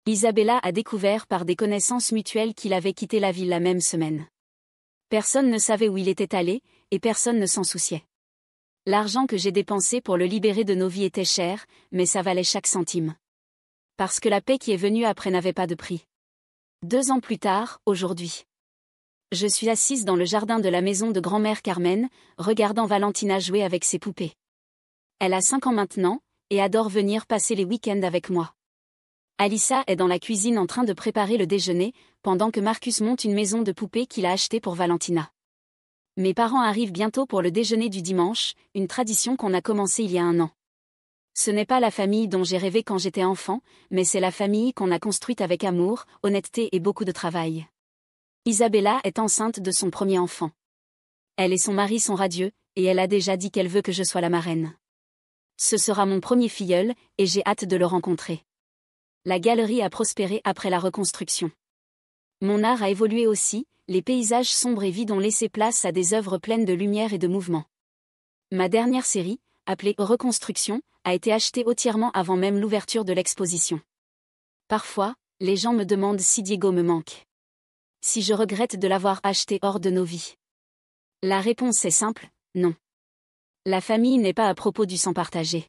Isabella a découvert par des connaissances mutuelles qu'il avait quitté la ville la même semaine. Personne ne savait où il était allé, et personne ne s'en souciait. L'argent que j'ai dépensé pour le libérer de nos vies était cher, mais ça valait chaque centime. Parce que la paix qui est venue après n'avait pas de prix. 2 ans plus tard, aujourd'hui. Je suis assise dans le jardin de la maison de grand-mère Carmen, regardant Valentina jouer avec ses poupées. Elle a 5 ans maintenant, et adore venir passer les week-ends avec moi. Alissa est dans la cuisine en train de préparer le déjeuner, pendant que Marcus monte une maison de poupées qu'il a achetée pour Valentina. Mes parents arrivent bientôt pour le déjeuner du dimanche, une tradition qu'on a commencée il y a 1 an. Ce n'est pas la famille dont j'ai rêvé quand j'étais enfant, mais c'est la famille qu'on a construite avec amour, honnêteté et beaucoup de travail. Isabella est enceinte de son premier enfant. Elle et son mari sont radieux, et elle a déjà dit qu'elle veut que je sois la marraine. Ce sera mon premier filleul, et j'ai hâte de le rencontrer. La galerie a prospéré après la reconstruction. Mon art a évolué aussi, les paysages sombres et vides ont laissé place à des œuvres pleines de lumière et de mouvement. Ma dernière série, appelée Reconstruction, a été achetée entièrement avant même l'ouverture de l'exposition. Parfois, les gens me demandent si Diego me manque. Si je regrette de l'avoir acheté hors de nos vies. La réponse est simple, non. La famille n'est pas à propos du sang partagé.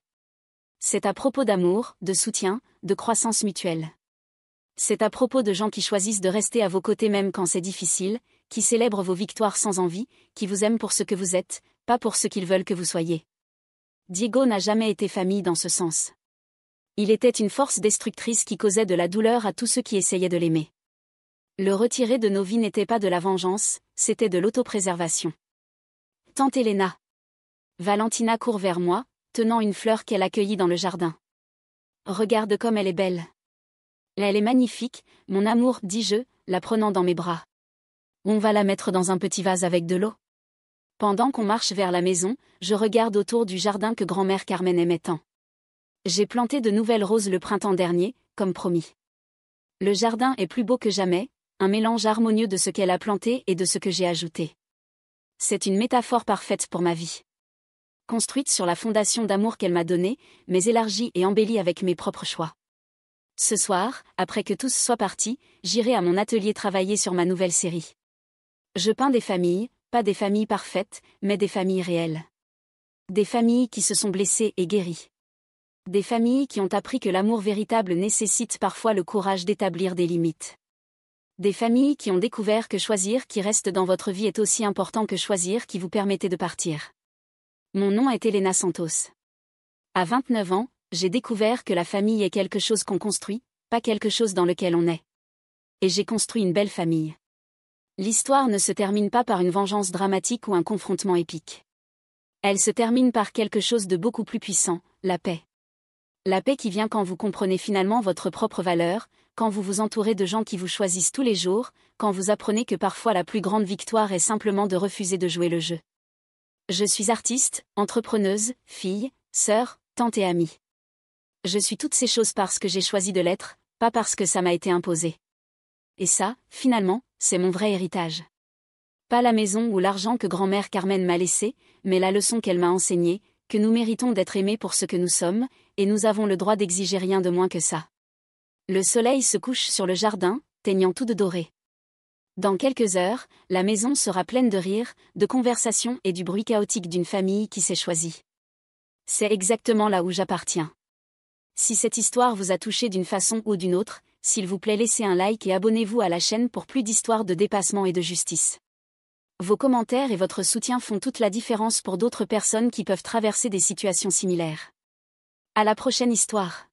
C'est à propos d'amour, de soutien, de croissance mutuelle. C'est à propos de gens qui choisissent de rester à vos côtés même quand c'est difficile, qui célèbrent vos victoires sans envie, qui vous aiment pour ce que vous êtes, pas pour ce qu'ils veulent que vous soyez. Diego n'a jamais été famille dans ce sens. Il était une force destructrice qui causait de la douleur à tous ceux qui essayaient de l'aimer. Le retirer de nos vies n'était pas de la vengeance, c'était de l'autopréservation. Tante Elena. Valentina court vers moi, tenant une fleur qu'elle accueillit dans le jardin. Regarde comme elle est belle. Elle est magnifique, mon amour, dis-je, la prenant dans mes bras. On va la mettre dans un petit vase avec de l'eau. Pendant qu'on marche vers la maison, je regarde autour du jardin que grand-mère Carmen aimait tant. J'ai planté de nouvelles roses le printemps dernier, comme promis. Le jardin est plus beau que jamais, un mélange harmonieux de ce qu'elle a planté et de ce que j'ai ajouté. C'est une métaphore parfaite pour ma vie. Construite sur la fondation d'amour qu'elle m'a donnée, mais élargie et embellie avec mes propres choix. Ce soir, après que tous soient partis, j'irai à mon atelier travailler sur ma nouvelle série. Je peins des familles, pas des familles parfaites, mais des familles réelles. Des familles qui se sont blessées et guéries. Des familles qui ont appris que l'amour véritable nécessite parfois le courage d'établir des limites. Des familles qui ont découvert que choisir qui reste dans votre vie est aussi important que choisir qui vous permettait de partir. Mon nom est Elena Santos. À 29 ans, J'ai découvert que la famille est quelque chose qu'on construit, pas quelque chose dans lequel on est. Et j'ai construit une belle famille. L'histoire ne se termine pas par une vengeance dramatique ou un confrontement épique. Elle se termine par quelque chose de beaucoup plus puissant, la paix. La paix qui vient quand vous comprenez finalement votre propre valeur, quand vous vous entourez de gens qui vous choisissent tous les jours, quand vous apprenez que parfois la plus grande victoire est simplement de refuser de jouer le jeu. Je suis artiste, entrepreneuse, fille, sœur, tante et amie. Je suis toutes ces choses parce que j'ai choisi de l'être, pas parce que ça m'a été imposé. Et ça, finalement, c'est mon vrai héritage. Pas la maison ou l'argent que grand-mère Carmen m'a laissé, mais la leçon qu'elle m'a enseignée, que nous méritons d'être aimés pour ce que nous sommes, et nous avons le droit d'exiger rien de moins que ça. Le soleil se couche sur le jardin, teignant tout de doré. Dans quelques heures, la maison sera pleine de rires, de conversations et du bruit chaotique d'une famille qui s'est choisie. C'est exactement là où j'appartiens. Si cette histoire vous a touché d'une façon ou d'une autre, s'il vous plaît laissez un like et abonnez-vous à la chaîne pour plus d'histoires de dépassement et de justice. Vos commentaires et votre soutien font toute la différence pour d'autres personnes qui peuvent traverser des situations similaires. À la prochaine histoire.